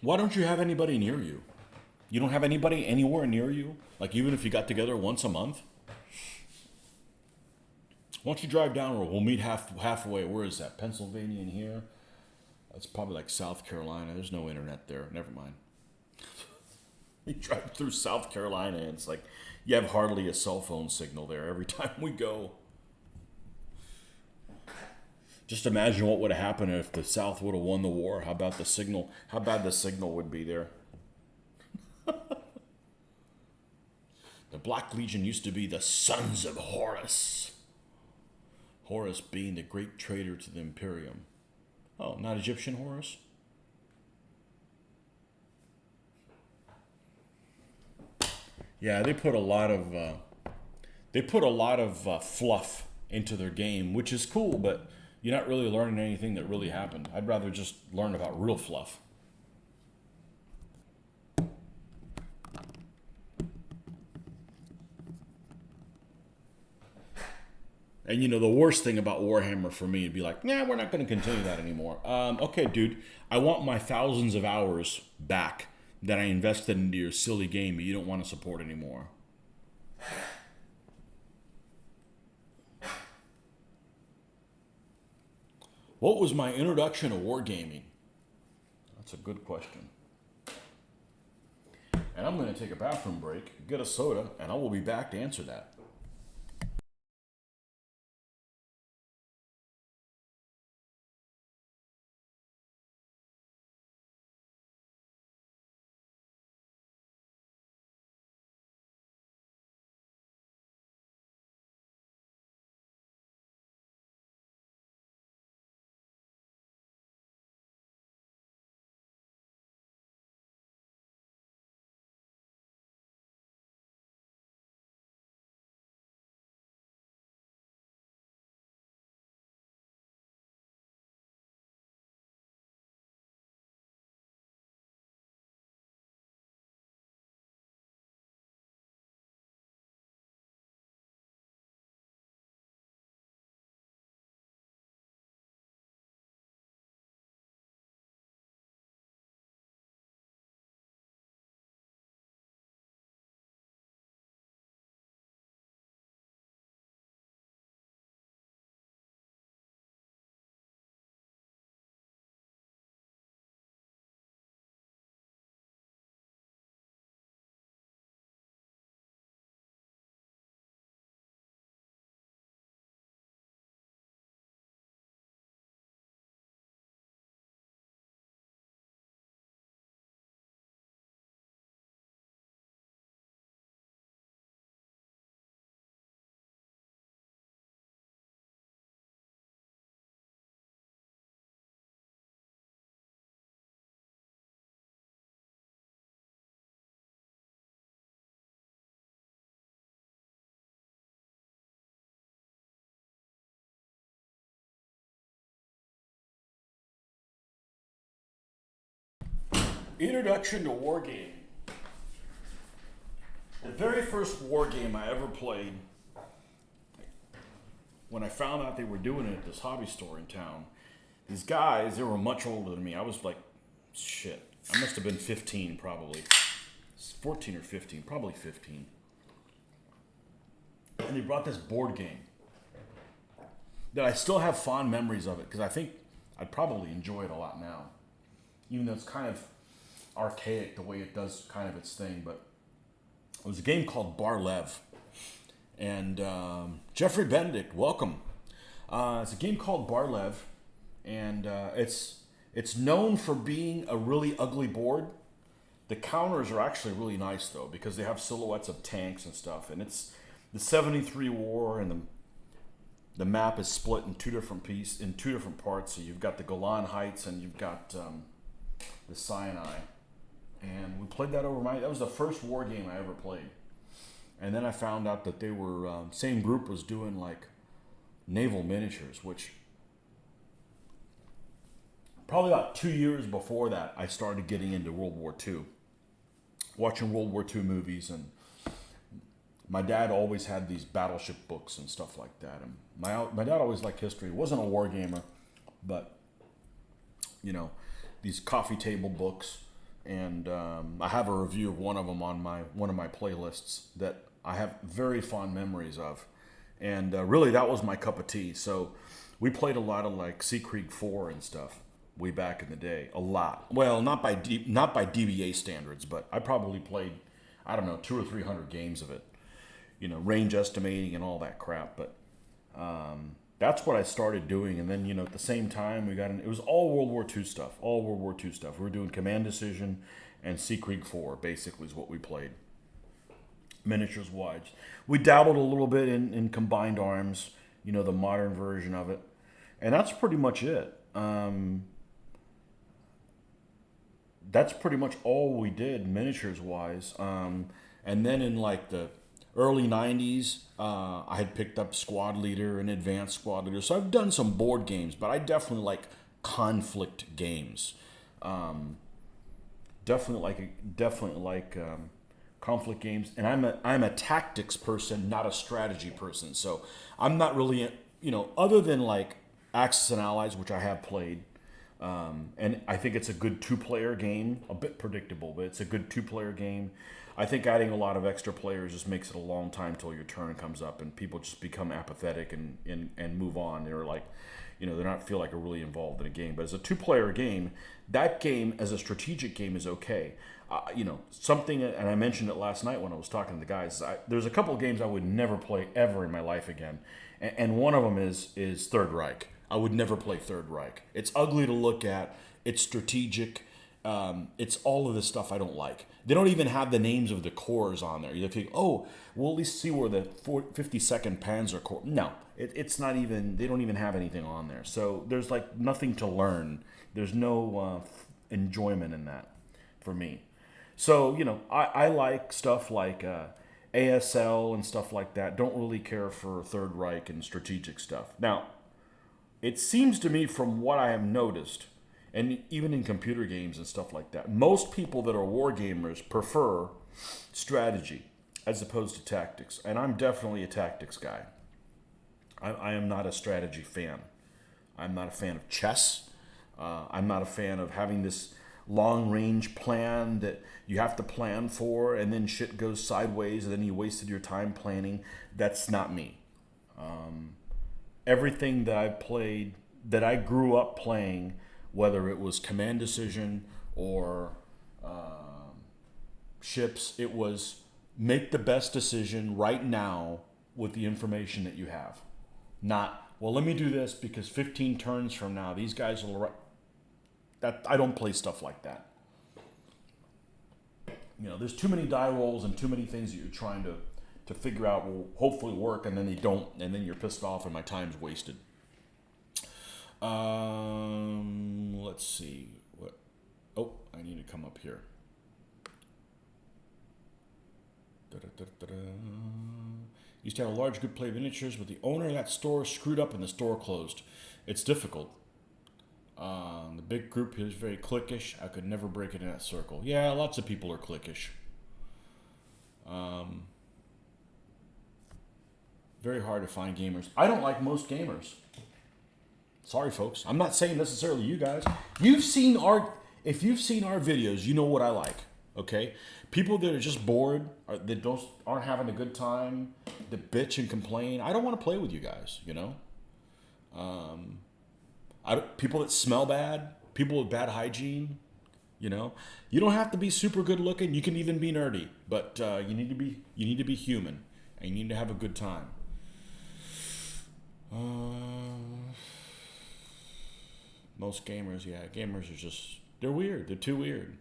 why don't you have anybody near you? You don't have anybody anywhere near you? Like even if you got together once a month? Why don't you drive down or we'll meet halfway. Where is that? Pennsylvania in here? That's probably like South Carolina. There's no internet there. Never mind. You drive through South Carolina and it's like you have hardly a cell phone signal there every time we go. Just imagine what would have happened if the South would have won the war. How about the signal? How bad the signal would be there. The Black Legion used to be the sons of Horus. Horus being the great traitor to the Imperium. Oh, not Egyptian Horus? Yeah, they put a lot of fluff into their game, which is cool, but you're not really learning anything that really happened. I'd rather just learn about real fluff. And the worst thing about Warhammer for me would be like, nah, we're not going to continue that anymore. Okay, dude, I want my thousands of hours back that I invested into your silly game that you don't want to support anymore. What was my introduction to wargaming? That's a good question. And I'm going to take a bathroom break, get a soda, and I will be back to answer that. Introduction to wargaming. The very first war game I ever played, when I found out they were doing it at this hobby store in town, these guys, they were much older than me. I was like, shit, I must have been 15 probably. 14 or 15, probably 15. And they brought this board game that I still have fond memories of it, because I think I'd probably enjoy it a lot now. Even though it's kind of archaic the way it does kind of its thing, but it was a game called Bar Lev. And Jeffrey Benedict, welcome. It's a game called Bar Lev, and it's known for being a really ugly board. The counters are actually really nice though, because they have silhouettes of tanks and stuff, and it's the 73 war, and the map is split in two different parts. So you've got the Golan Heights and you've got the Sinai. And we played that that was the first war game I ever played. And then I found out that they were, same group was doing like naval miniatures, which probably about 2 years before that, I started getting into World War II. Watching World War II movies, and my dad always had these battleship books and stuff like that. And my dad always liked history. He wasn't a war gamer, but, you know, these coffee table books. And I have a review of one of them on one of my playlists that I have very fond memories of. And really, that was my cup of tea. So we played a lot of like Sea Creek 4 and stuff way back in the day. A lot. Well, not by DBA standards, but I probably played, I don't know, 200 or 300 games of it. You know, range estimating and all that crap. But that's what I started doing. And then, you know, at the same time, it was all World War II stuff. All World War II stuff. We were doing Command Decision and Sea Creek 4, basically, is what we played. Miniatures wise. We dabbled a little bit in Combined Arms, you know, the modern version of it. And that's pretty much it. That's pretty much all we did, miniatures wise. And then in like the early 90s, I had picked up Squad Leader and Advanced Squad Leader. So I've done some board games, but I definitely like conflict games. Definitely like conflict games. And I'm a tactics person, not a strategy person. So I'm not really, you know, other than like Axis and Allies, which I have played. And I think it's a good two-player game. A bit predictable, but it's a good two-player game. I think adding a lot of extra players just makes it a long time till your turn comes up, and people just become apathetic and move on. They're like, you know, they don't feel like they're really involved in a game. But as a two-player game, that game as a strategic game is okay. You know, something, and I mentioned it last night when I was talking to the guys. There's a couple of games I would never play ever in my life again, and one of them is Third Reich. I would never play Third Reich. It's ugly to look at. It's strategic. It's all of this stuff I don't like. They don't even have the names of the corps on there. You think, oh, we'll at least see where the 52nd Panzer Corps. No, it's not even. They don't even have anything on there. So there's like nothing to learn. There's no enjoyment in that for me. So, you know, I like stuff like ASL and stuff like that. Don't really care for Third Reich and strategic stuff. Now, it seems to me from what I have noticed, and even in computer games and stuff like that, most people that are war gamers prefer strategy as opposed to tactics. And I'm definitely a tactics guy. I am not a strategy fan. I'm not a fan of chess. I'm not a fan of having this long-range plan that you have to plan for, and then shit goes sideways, and then you wasted your time planning. That's not me. Everything that I've played, that I grew up playing, whether it was Command Decision or ships, it was make the best decision right now with the information that you have. Not, well, let me do this because 15 turns from now, these guys will... I don't play stuff like that. You know, there's too many die rolls and too many things that you're trying to figure out will hopefully work, and then they don't, and then you're pissed off and my time's wasted. Let's see. What? Oh, I need to come up here. Used to have a large group play miniatures, but the owner of that store screwed up and the store closed. It's difficult. The big group is very cliquish. I could never break it in that circle. Yeah, lots of people are cliquish. Very hard to find gamers. I don't like most gamers. Sorry, folks. I'm not saying necessarily you guys. If you've seen our videos, you know what I like. Okay, people that are just bored, aren't having a good time, that bitch and complain. I don't want to play with you guys. You know, people that smell bad, people with bad hygiene. You know, you don't have to be super good looking. You can even be nerdy, but you need to be human, and you need to have a good time. Most gamers, yeah, gamers are they're weird. They're too weird.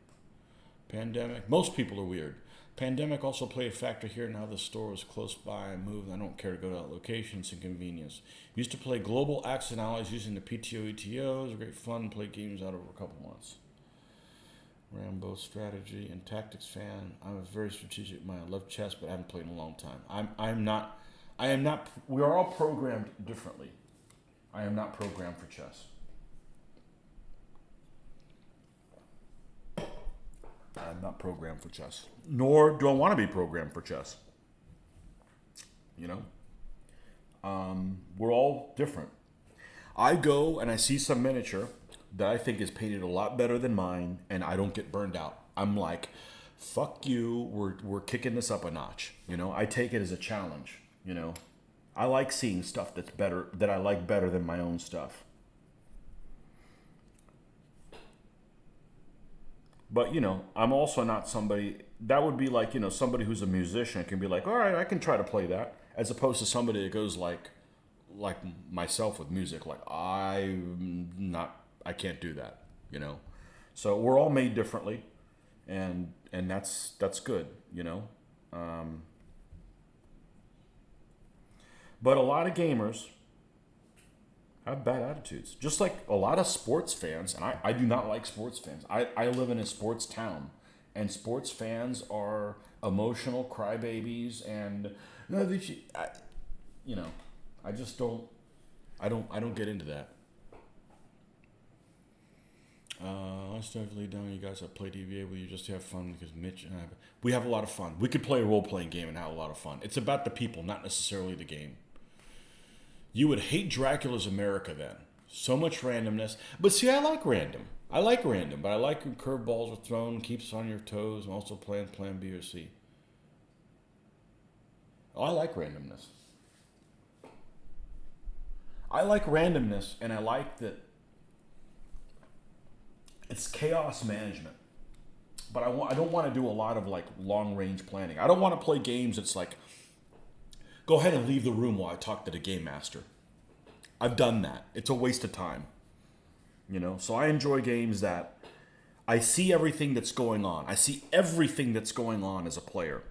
Pandemic, most people are weird. Pandemic also played a factor here. Now the store was close by. I moved. I don't care to go to that location. It's inconvenience. Used to play global accent allies using the PTO ETO. It was great fun. Played games out over a couple months. Rambo strategy and tactics fan. I'm a very strategic mind. I love chess, but I haven't played in a long time. I am not. We are all programmed differently. I am not programmed for chess. I'm not programmed for chess. Nor do I want to be programmed for chess. You know? We're all different. I go and I see some miniature that I think is painted a lot better than mine, and I don't get burned out. I'm like, fuck you, we're kicking this up a notch. You know, I take it as a challenge, you know. I like seeing stuff that I like better than my own stuff. But, you know, I'm also not somebody, that would be like, you know, somebody who's a musician can be like, all right, I can try to play that. As opposed to somebody that goes like myself with music, like I can't do that, you know. So we're all made differently, and that's good, you know. But a lot of gamers have bad attitudes. Just like a lot of sports fans, and I do not like sports fans. I live in a sports town, and sports fans are emotional crybabies, and no, you know, I just don't. I don't get into that. Let's definitely down you guys that play DVA where you just have fun because Mitch and I, we have a lot of fun. We could play a role playing game and have a lot of fun. It's about the people, not necessarily the game. You would hate Dracula's America then. So much randomness. But see, I like random. But I like when curveballs are thrown, keeps on your toes, and also plan B or C. Oh, I like randomness. And I like that it's chaos management. But I don't want to do a lot of like long range planning. I don't want to play games that's like, go ahead and leave the room while I talk to the game master. I've done that. It's a waste of time. You know, so I enjoy games that I see everything that's going on. I see everything that's going on as a player.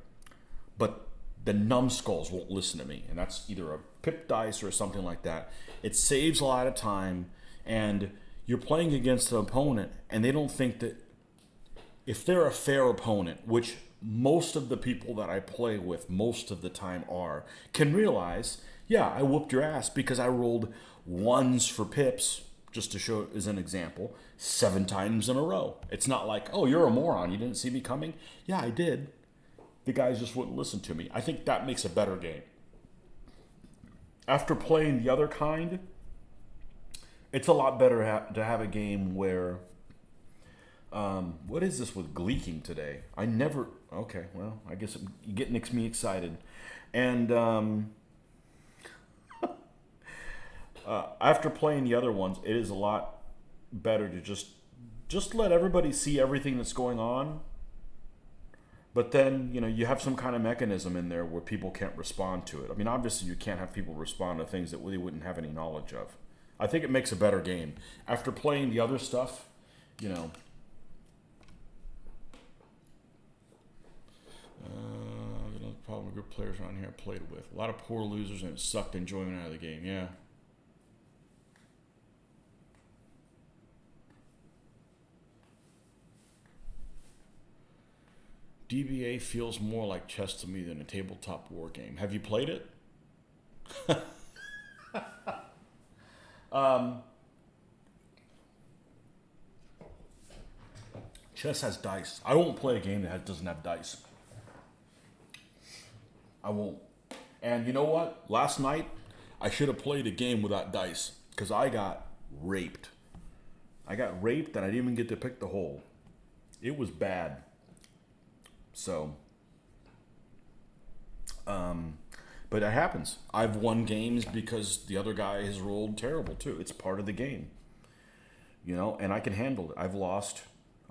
But the numbskulls won't listen to me. And that's either a pip dice or something like that. It saves a lot of time, and you're playing against an opponent, and they don't think that if they're a fair opponent, which most of the people that I play with most of the time can realize, yeah, I whooped your ass because I rolled ones for pips, just to show as an example, 7 times in a row. It's not like, oh, you're a moron, you didn't see me coming? Yeah, I did. The guys just wouldn't listen to me. I think that makes a better game. After playing the other kind, it's a lot better to have a game where... what is this with gleeking today? Okay, well, I guess it gets me excited. And after playing the other ones, it is a lot better to just let everybody see everything that's going on. But then, you know, you have some kind of mechanism in there where people can't respond to it. I mean, obviously you can't have people respond to things that they wouldn't have any knowledge of. I think it makes a better game. After playing the other stuff, you know... another problem group players around here I played with. A lot of poor losers, and it sucked enjoyment out of the game. Yeah. DBA feels more like chess to me than a tabletop war game. Have you played it? Chess has dice. I won't play a game that doesn't have dice. I won't. And you know what? Last night, I should have played a game without dice because I got raped. I got raped and I didn't even get to pick the hole. It was bad. So, but it happens. I've won games because the other guy has rolled terrible too. It's part of the game. You know, and I can handle it. I've lost,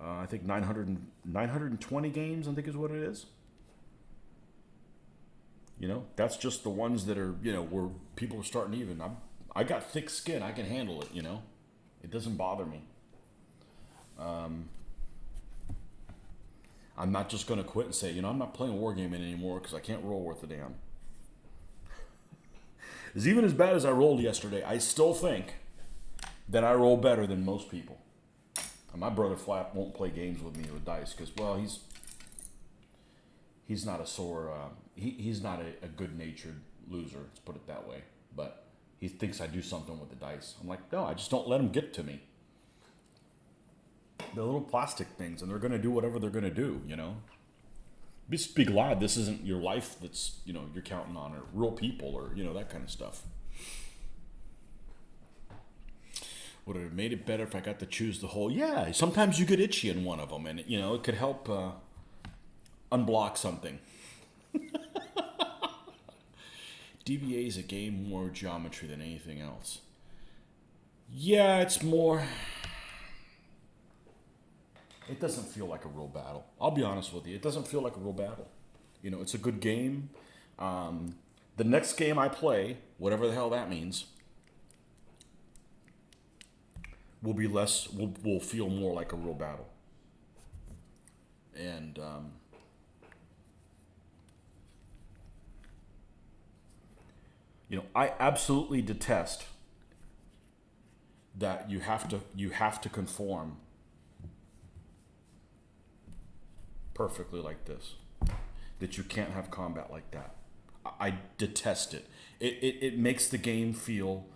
I think 920 games, I think is what it is. You know, that's just the ones that are, you know, where people are starting even. I got thick skin. I can handle it, you know. It doesn't bother me. I'm not just going to quit and say, you know, I'm not playing Wargaming anymore because I can't roll worth a damn. As even as bad as I rolled yesterday, I still think that I roll better than most people. And my brother Flap won't play games with me with dice because, well, he's not a sore, he's not a good-natured loser, let's put it that way. But he thinks I do something with the dice. I'm like, no, I just don't let them get to me. They're little plastic things, and they're going to do whatever they're going to do, you know? Just be glad this isn't your life that's, you know, you're counting on, or real people, or, you know, that kind of stuff. Would it have made it better if I got to choose the hole? Yeah, sometimes you get itchy in one of them, and, you know, it could help unblock something. DBA is a game more geometry than anything else. Yeah, it's more... It doesn't feel like a real battle. I'll be honest with you. It doesn't feel like a real battle. You know, it's a good game. The next game I play, whatever the hell that means, will be less, will feel more like a real battle. And, you know, I absolutely detest that you have to conform perfectly like this, that you can't have combat like that. I detest it. It makes the game feel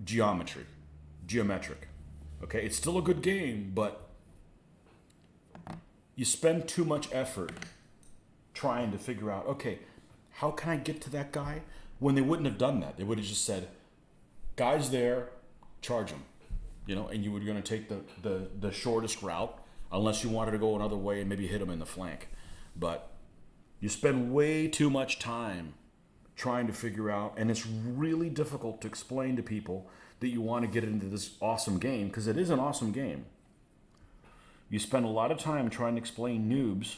geometric. Okay, it's still a good game, but you spend too much effort trying to figure out, okay, how can I get to that guy? When they wouldn't have done that. They would have just said, guy's there, charge him. You know, and you were going to take the shortest route, unless you wanted to go another way and maybe hit him in the flank. But you spend way too much time trying to figure out, and it's really difficult to explain to people that you want to get into this awesome game, because it is an awesome game. You spend a lot of time trying to explain noobs,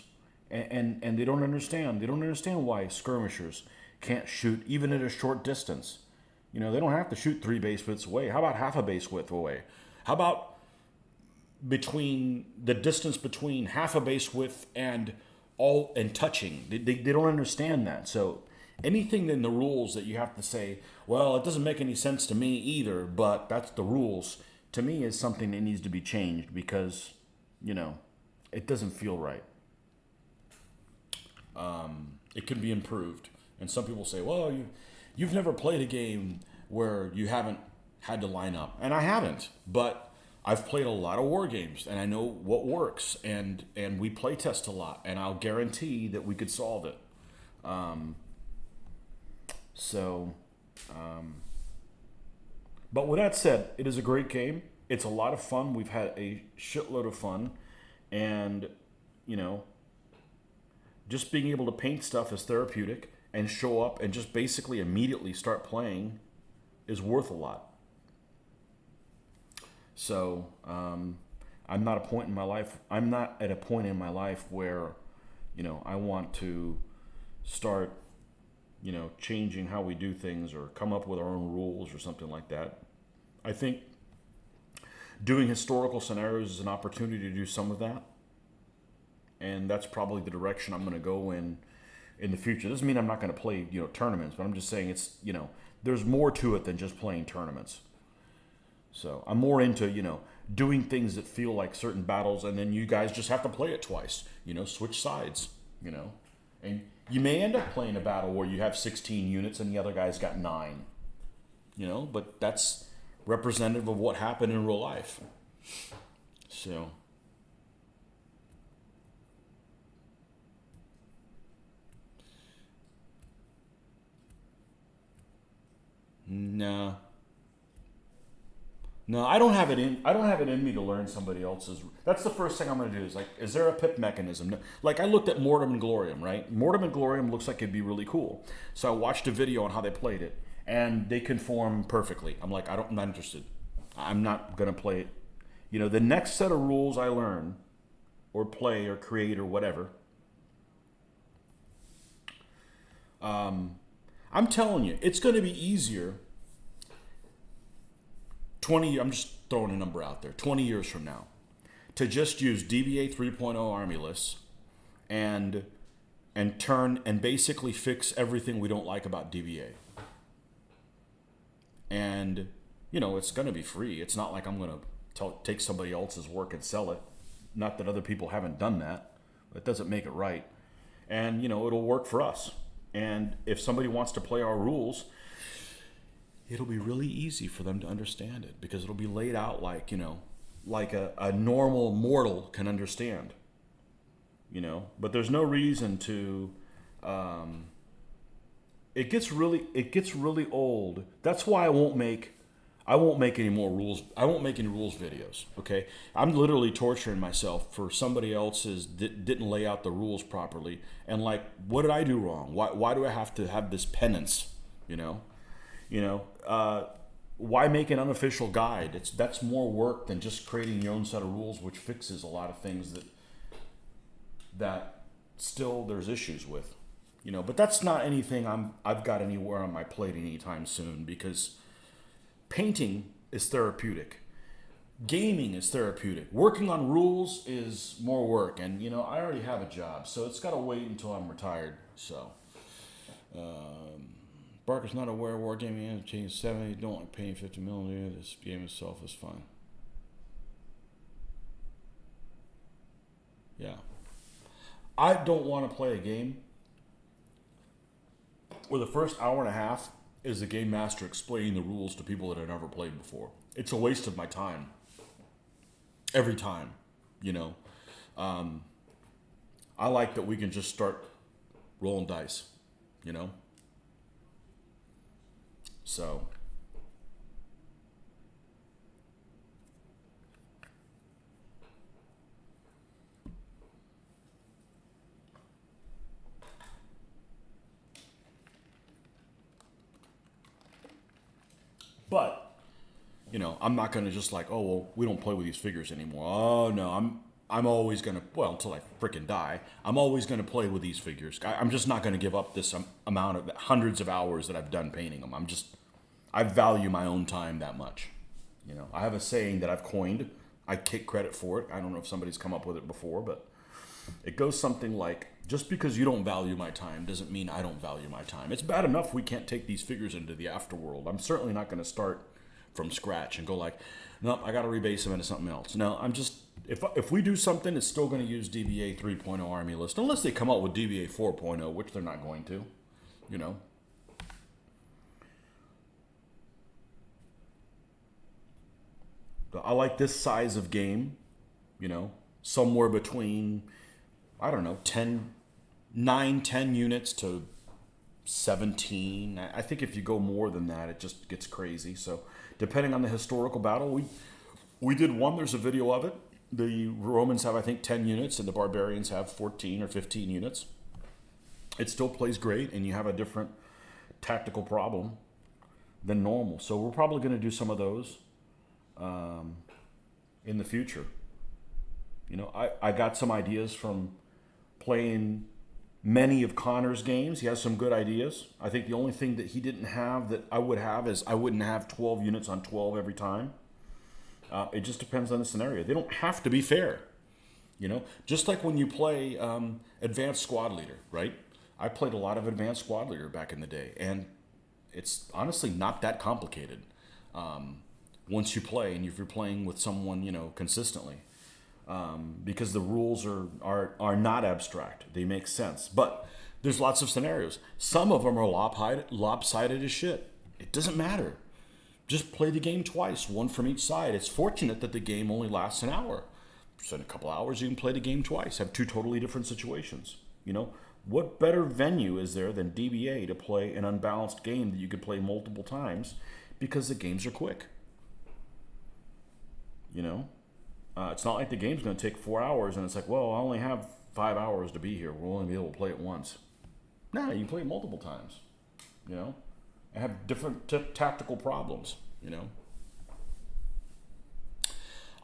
and they don't understand. They don't understand why skirmishers can't shoot even at a short distance. You know, they don't have to shoot 3 base widths away. How about half a base width away? How about between the distance between half a base width and touching? They don't understand that. So anything in the rules that you have to say, well, it doesn't make any sense to me either, but that's the rules, to me is something that needs to be changed, because, you know, it doesn't feel right. It can be improved. And some people say, well, you've never played a game where you haven't had to line up. And I haven't, but I've played a lot of war games, and I know what works, and we play test a lot, and I'll guarantee that we could solve it. But with that said, it is a great game. It's a lot of fun. We've had a shitload of fun, and, you know, just being able to paint stuff is therapeutic, and show up and just basically immediately start playing is worth a lot. So I'm not at a point in my life where, you know, I want to start, you know, changing how we do things or come up with our own rules or something like that. I think doing historical scenarios is an opportunity to do some of that, and that's probably the direction I'm going to go in the future. Doesn't mean I'm not going to play, you know, tournaments, but I'm just saying it's, you know, there's more to it than just playing tournaments. So I'm more into, you know, doing things that feel like certain battles, and then you guys just have to play it twice, you know, switch sides, you know. And you may end up playing a battle where you have 16 units and the other guy's got 9, you know, but that's representative of what happened in real life. So, No, I don't have it in. I don't have it in me to learn somebody else's. That's the first thing I'm going to do. Is like, is there a pip mechanism? No, like I looked at Mortem and Glorium, right? Mortem and Glorium looks like it'd be really cool. So I watched a video on how they played it, and they conform perfectly. I'm like, I'm not interested. I'm not going to play it. You know, the next set of rules I learn, or play, or create, or whatever. I'm telling you, it's going to be easier. 20, I'm just throwing a number out there, 20 years from now, to just use DBA 3.0 army lists and turn and basically fix everything we don't like about DBA. And, you know, it's going to be free. It's not like I'm going to take somebody else's work and sell it. Not that other people haven't done that. That doesn't make it right. And, you know, it'll work for us. And if somebody wants to play our rules, it'll be really easy for them to understand it because it'll be laid out like, you know, like a normal mortal can understand, you know. But there's no reason to, it gets really old. That's why I won't make any more rules. I won't make any rules videos. Okay. I'm literally torturing myself for somebody else's didn't lay out the rules properly. And like, what did I do wrong? Why do I have to have this penance? Why make an unofficial guide? That's more work than just creating your own set of rules, which fixes a lot of things that still there's issues with, you know. But that's not anything I've got anywhere on my plate anytime soon, because painting is therapeutic, gaming is therapeutic, working on rules is more work, and you know I already have a job, so it's got to wait until I'm retired. So. Barker's not aware of wargaming and change 70. Don't like paying 50 millimeter. This game itself is fine. Yeah. I don't want to play a game where the first hour and a half is the game master explaining the rules to people that have never played before. It's a waste of my time. Every time, you know. I like that we can just start rolling dice, you know. So, but, you know, I'm not going to just like, oh, well, we don't play with these figures anymore. Oh, no, I'm always going to, well, until I frickin' die, I'm always going to play with these figures. I'm just not going to give up this amount of hundreds of hours that I've done painting them. I value my own time that much. You know, I have a saying that I've coined. I take credit for it. I don't know if somebody's come up with it before, but it goes something like, just because you don't value my time doesn't mean I don't value my time. It's bad enough we can't take these figures into the afterworld. I'm certainly not going to start from scratch and go like, no, I got to rebase them into something else. No, I'm just, if we do something, it's still going to use DBA 3.0 army list, unless they come out with DBA 4.0, which they're not going to, you know. I like this size of game, you know, somewhere between, I don't know, 10 units to 17. I think if you go more than that, it just gets crazy. So depending on the historical battle, we did one, there's a video of it. The Romans have, I think, 10 units and the barbarians have 14 or 15 units. It still plays great and you have a different tactical problem than normal. So we're probably going to do some of those in the future. You know, I got some ideas from playing many of Connor's games. He has some good ideas. I think the only thing that he didn't have that I would have is I wouldn't have 12 units on 12 every time. It just depends on the scenario. They don't have to be fair. You know, just like when you play Advanced Squad Leader, right? I played a lot of Advanced Squad Leader back in the day, and it's honestly not that complicated once you play and if you're playing with someone, you know, consistently. Because the rules are not abstract. They make sense. But there's lots of scenarios. Some of them are lopsided as shit. It doesn't matter. Just play the game twice, one from each side. It's fortunate that the game only lasts an hour. So in a couple hours, you can play the game twice. Have two totally different situations. You know, what better venue is there than DBA to play an unbalanced game that you could play multiple times because the games are quick? You know, it's not like the game's going to take 4 hours, and it's like, well, I only have 5 hours to be here. We'll only be able to play it once. Nah, you can play it multiple times. You know, and have different tactical problems. You know.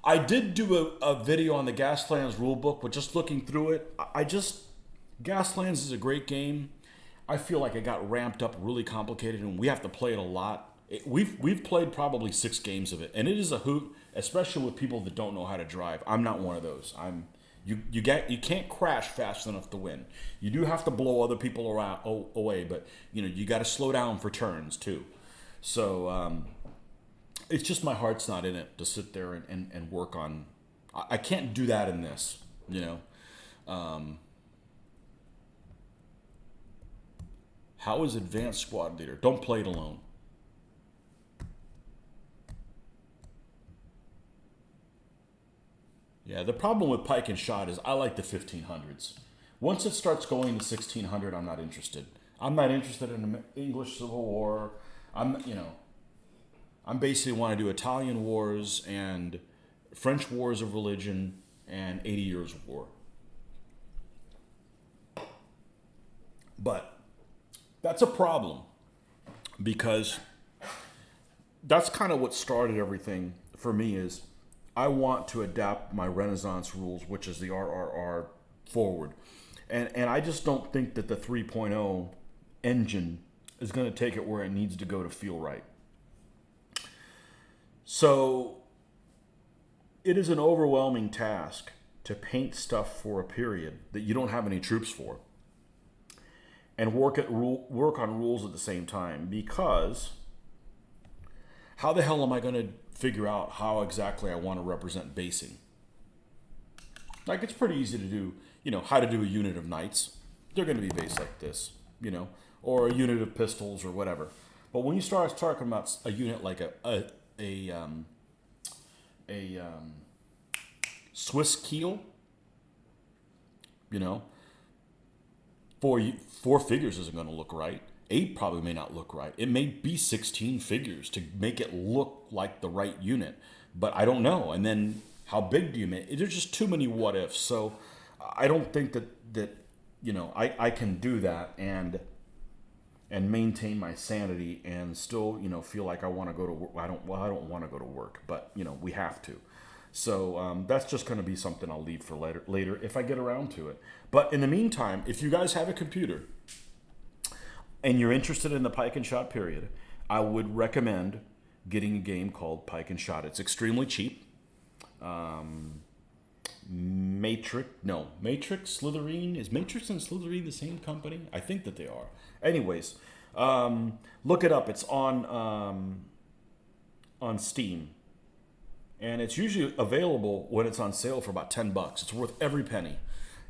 I did do a video on the Gaslands rulebook, but just looking through it, Gaslands is a great game. I feel like it got ramped up really complicated, and we have to play it a lot. We've played probably 6 games of it, and it is a hoot, especially with people that don't know how to drive. I'm not one of those. You can't crash fast enough to win. You do have to blow other people away, but you got to slow down for turns too. So it's just my heart's not in it to sit there and work on. I can't do that in this. How is Advanced Squad Leader? Don't play it alone. Yeah, the problem with Pike and Shot is I like the 1500s. Once it starts going to 1600, I'm not interested. I'm not interested in the English Civil War. I'm basically want to do Italian wars and French wars of religion and 80 Years of War. But that's a problem because that's kind of what started everything for me is I want to adapt my Renaissance rules, which is the RRR, forward. And I just don't think that the 3.0 engine is going to take it where it needs to go to feel right. So it is an overwhelming task to paint stuff for a period that you don't have any troops for and work on rules at the same time, because how the hell am I going to figure out how exactly I want to represent basing? Like, it's pretty easy to do, how to do a unit of knights. They're going to be based like this, or a unit of pistols or whatever. But when you start talking about a unit like a Swiss keel, four figures isn't going to look right. 8 probably may not look right. It may be 16 figures to make it look like the right unit, but I don't know. And then how big do you make? There's just too many what ifs. So I don't think that I can do that and maintain my sanity and still feel like I want to go to work. I don't want to go to work, but we have to. So that's just going to be something I'll leave for later if I get around to it. But in the meantime, if you guys have a computer and you're interested in the Pike and Shot period, I would recommend getting a game called Pike and Shot. It's extremely cheap. Matrix, Slytherin. Is Matrix and Slytherin the same company? I think that they are. Anyways, look it up. It's on Steam. And it's usually available when it's on sale for about $10. It's worth every penny.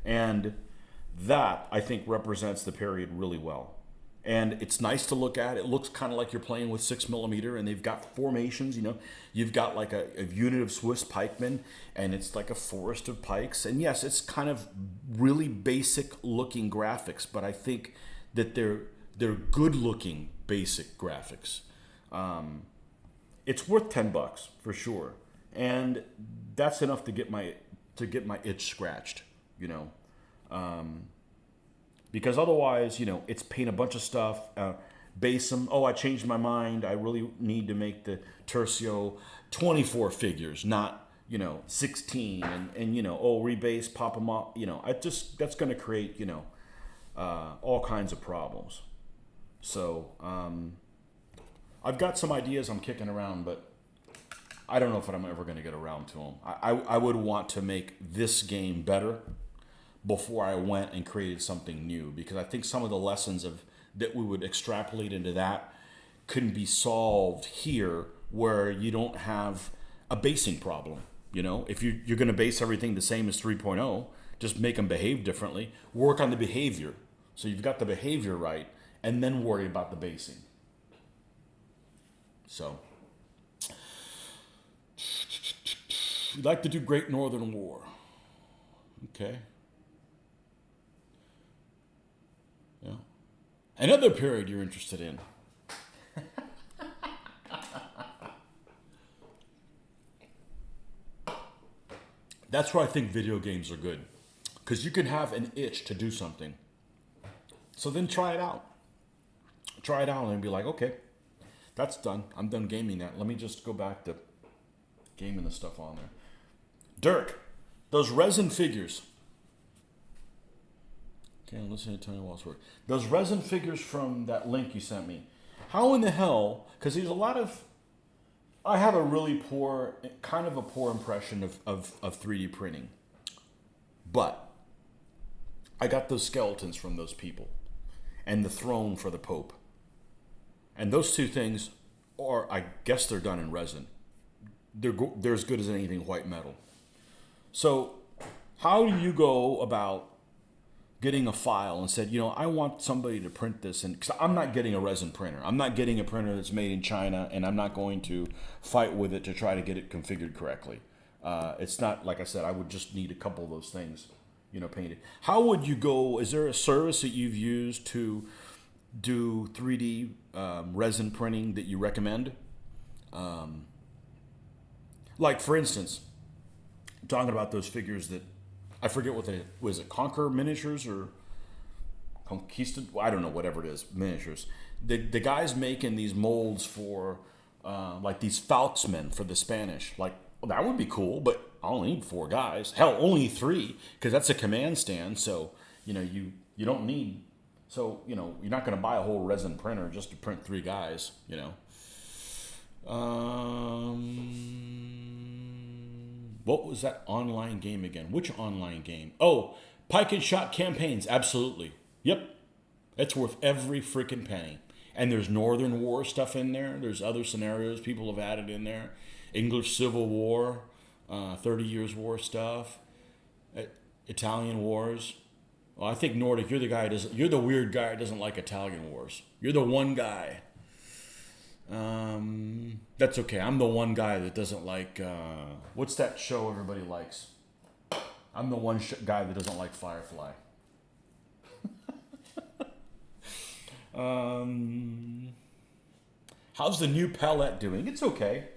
And that, I think, represents the period really well. And it's nice to look at. It looks kind of like you're playing with 6mm, and they've got formations, You've got like a unit of Swiss pikemen, and it's like a forest of pikes. And yes, it's kind of really basic looking graphics, but I think that they're good looking basic graphics. It's worth $10 for sure. And that's enough to get my itch scratched, because otherwise, it's paint a bunch of stuff, base them. Oh, I changed my mind. I really need to make the tercio 24 figures, not 16, and rebase, pop them up. That's going to create all kinds of problems. So I've got some ideas I'm kicking around, but I don't know if I'm ever going to get around to them. I would want to make this game better before I went and created something new, because I think some of the lessons that we would extrapolate into that couldn't be solved here, where you don't have a basing problem. If you're going to base everything the same as 3.0, just make them behave differently. Work on the behavior, so you've got the behavior right, and then worry about the basing. So we'd like to do Great Northern War. Okay. Yeah. Another period you're interested in. That's why I think video games are good. Because you can have an itch to do something. So then try it out. Try it out and be like, okay, that's done. I'm done gaming that. Let me just go back to gaming the stuff on there. Dirk, those resin figures. Okay, listen to Tony Wall's work. Those resin figures from that link you sent me. How in the hell? Because there's a lot of. I have a really poor, kind of a poor impression of 3D printing. But I got those skeletons from those people, and the throne for the Pope. And those two things are, I guess they're done in resin. They're as good as anything white metal. So how do you go about getting a file and said, I want somebody to print this, and because I'm not getting a resin printer. I'm not getting a printer that's made in China, and I'm not going to fight with it to try to get it configured correctly. It's not, like I said, I would just need a couple of those things, painted. How would you go? Is there a service that you've used to do 3D resin printing that you recommend? Like, for instance, talking about those figures that, I forget what they, was it Conquer Miniatures or Conquista? I don't know, whatever it is, miniatures. The guy's making these molds for, like these Falksmen for the Spanish. Like, well, that would be cool, but I only need 4 guys. Hell, only 3, because that's a command stand, so, you don't need, so, you're not going to buy a whole resin printer just to print 3 guys, What was that online game again? Which online game? Oh, Pike and Shot campaigns. Absolutely. Yep. It's worth every freaking penny. And there's Northern War stuff in there. There's other scenarios people have added in there. English Civil War, 30 Years War stuff, Italian Wars. Well, I think Nordic, you're the weird guy who doesn't like Italian Wars. You're the one guy. That's okay. I'm the one guy that doesn't like, what's that show everybody likes? I'm the one guy that doesn't like Firefly. How's the new palette doing? It's okay.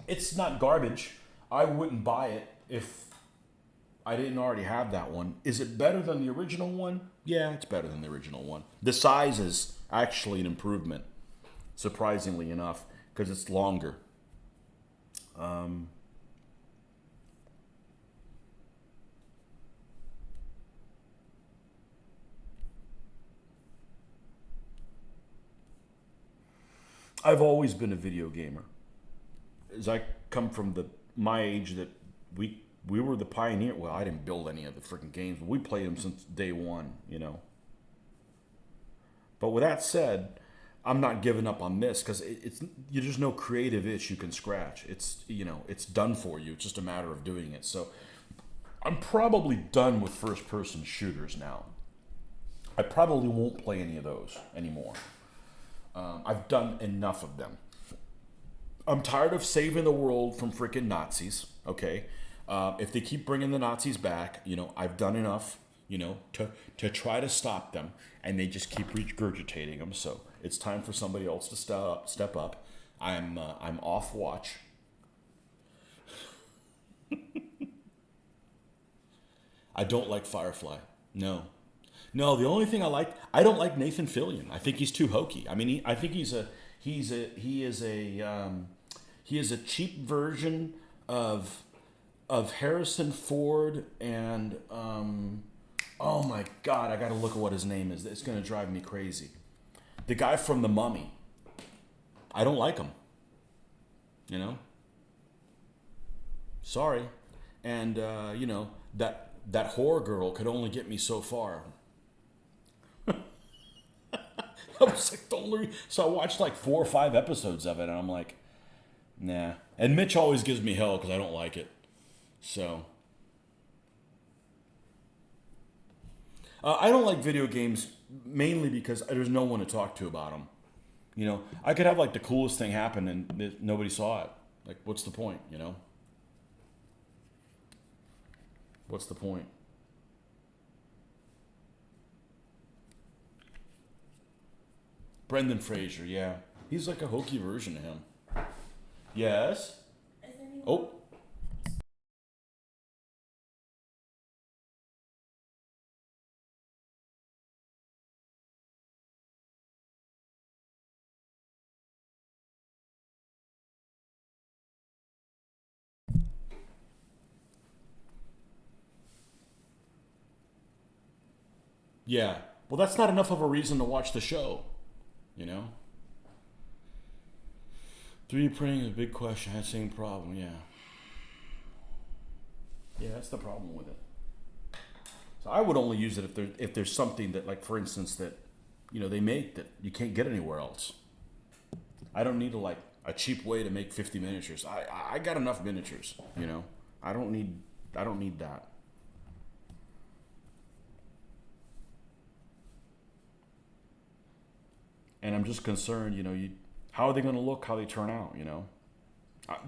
It's not garbage. I wouldn't buy it if I didn't already have that one. Is it better than the original one? Yeah, it's better than the original one. The size is actually an improvement, surprisingly enough, because it's longer. I've always been a video gamer. As I come from my age that we were the pioneer. Well, I didn't build any of the freaking games, but we played them since day one, But with that said, I'm not giving up on this because there's no creative itch you can scratch. It's done for you. It's just a matter of doing it. So I'm probably done with first-person shooters now. I probably won't play any of those anymore. I've done enough of them. I'm tired of saving the world from freaking Nazis. Okay, if they keep bringing the Nazis back, I've done enough. To try to stop them, and they just keep regurgitating them. So it's time for somebody else to step up. I'm off watch. I don't like Firefly. No. The only thing I don't like Nathan Fillion. I think he's too hokey. I mean, I think he is a cheap version of Harrison Ford and oh my God, I got to look at what his name is. It's going to drive me crazy. The guy from The Mummy. I don't like him. Sorry. And that horror girl could only get me so far. I was like, so I watched like 4 or 5 episodes of it, and I'm like, nah. And Mitch always gives me hell because I don't like it. So I don't like video games mainly because there's no one to talk to about them. I could have like the coolest thing happen and nobody saw it. Like, what's the point? What's the point? Brendan Fraser, yeah. He's like a hokey version of him. Yes? Oh, Yeah. Well, that's not enough of a reason to watch the show, you know? 3D printing is a big question. I had the same problem, yeah. Yeah, that's the problem with it. So I would only use it if there's something that, like, for instance, that, you know, they make that you can't get anywhere else. I don't need a cheap way to make 50 miniatures. I got enough miniatures, you know. I don't need that. And I'm just concerned, you know, how are they going to look? How they turn out? You know,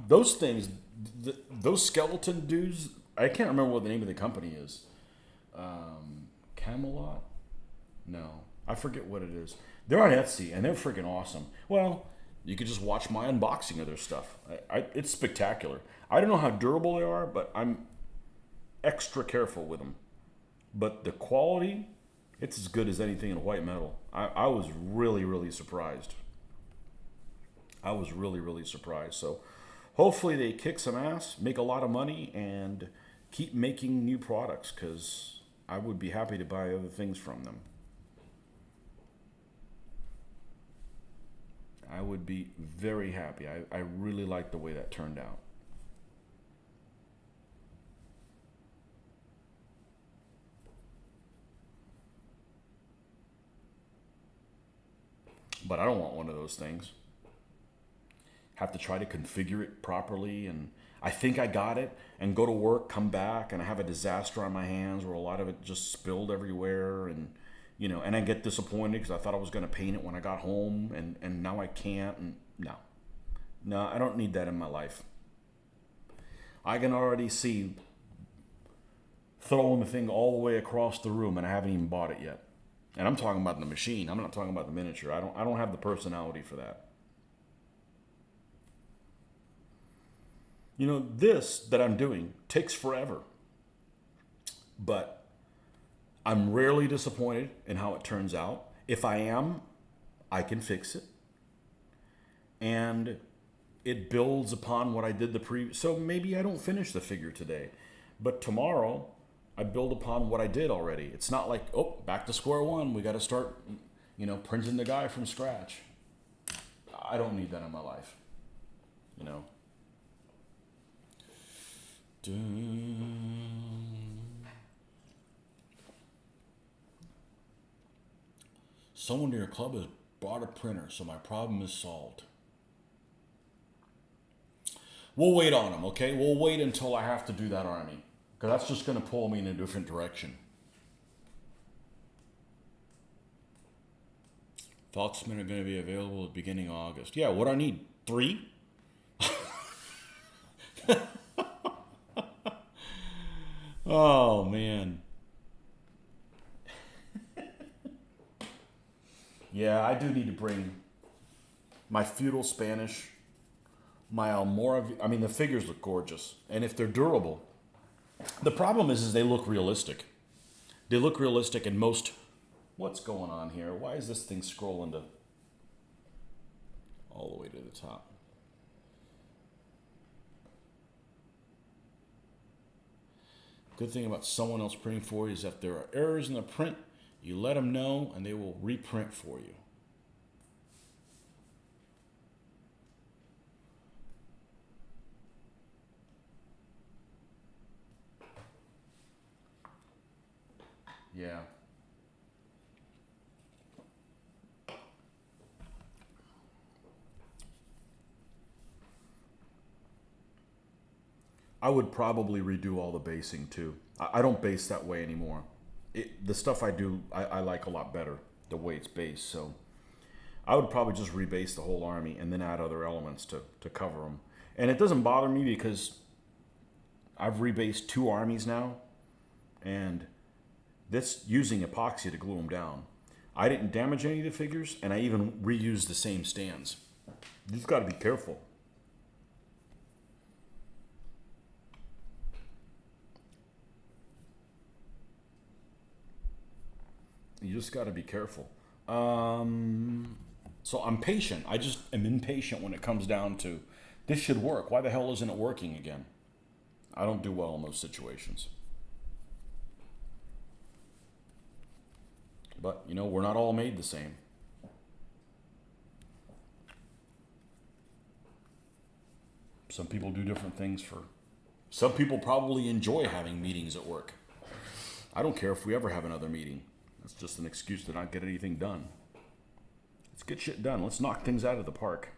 those things, those skeleton dudes. I can't remember what the name of the company is. Camelot? No, I forget what it is. They're on Etsy and they're freaking awesome. Well, you could just watch my unboxing of their stuff. It's spectacular. I don't know how durable they are, but I'm extra careful with them. But the quality, it's as good as anything in white metal. I was really, really surprised. I was really, really surprised. So hopefully they kick some ass, make a lot of money, and keep making new products, because I would be happy to buy other things from them. I would be very happy. I really like the way that turned out. But I don't want one of those things. Have to try to configure it properly, and I think I got it, and go to work, come back, and I have a disaster on my hands where a lot of it just spilled everywhere, and you know, and I get disappointed because I thought I was going to paint it when I got home, and now I can't. And no, I don't need that in my life. I can already see throwing the thing all the way across the room, and I haven't even bought it yet. And I'm talking about the machine. I'm not talking about the miniature. I don't have the personality for that. You know, this that I'm doing takes forever. But I'm rarely disappointed in how it turns out. If I am, I can fix it. And it builds upon what I did the previous. So maybe I don't finish the figure today, but tomorrow I build upon what I did already. It's not like, oh, back to square one. We got to start, you know, printing the guy from scratch. I don't need that in my life, you know. Someone in your club has bought a printer, so my problem is solved. We'll wait on them, okay? We'll wait until I have to do that army, because that's just going to pull me in a different direction. Thoughtsmen are going to be available at the beginning of August. Yeah, what do I need? 3? Oh, man. Yeah, I do need to bring my feudal Spanish, my Almora. I mean, the figures look gorgeous. And if they're durable, the problem is they look realistic. They look realistic in most. What's going on here? Why is this thing scrolling to all the way to the top? Good thing about someone else printing for you is if there are errors in the print, you let them know and they will reprint for you. Yeah. I would probably redo all the basing too. I don't base that way anymore. The stuff I do, I like a lot better the way it's based. So I would probably just rebase the whole army and then add other elements to cover them. And it doesn't bother me because I've rebased 2 armies now, and that's using epoxy to glue them down. I didn't damage any of the figures, and I even reused the same stands. You just got to be careful. You just got to be careful. So I'm patient. I just am impatient when it comes down to, this should work. Why the hell isn't it working again? I don't do well in those situations. But, you know, we're not all made the same. Some people do different things for... Some people probably enjoy having meetings at work. I don't care if we ever have another meeting. That's just an excuse to not get anything done. Let's get shit done. Let's knock things out of the park.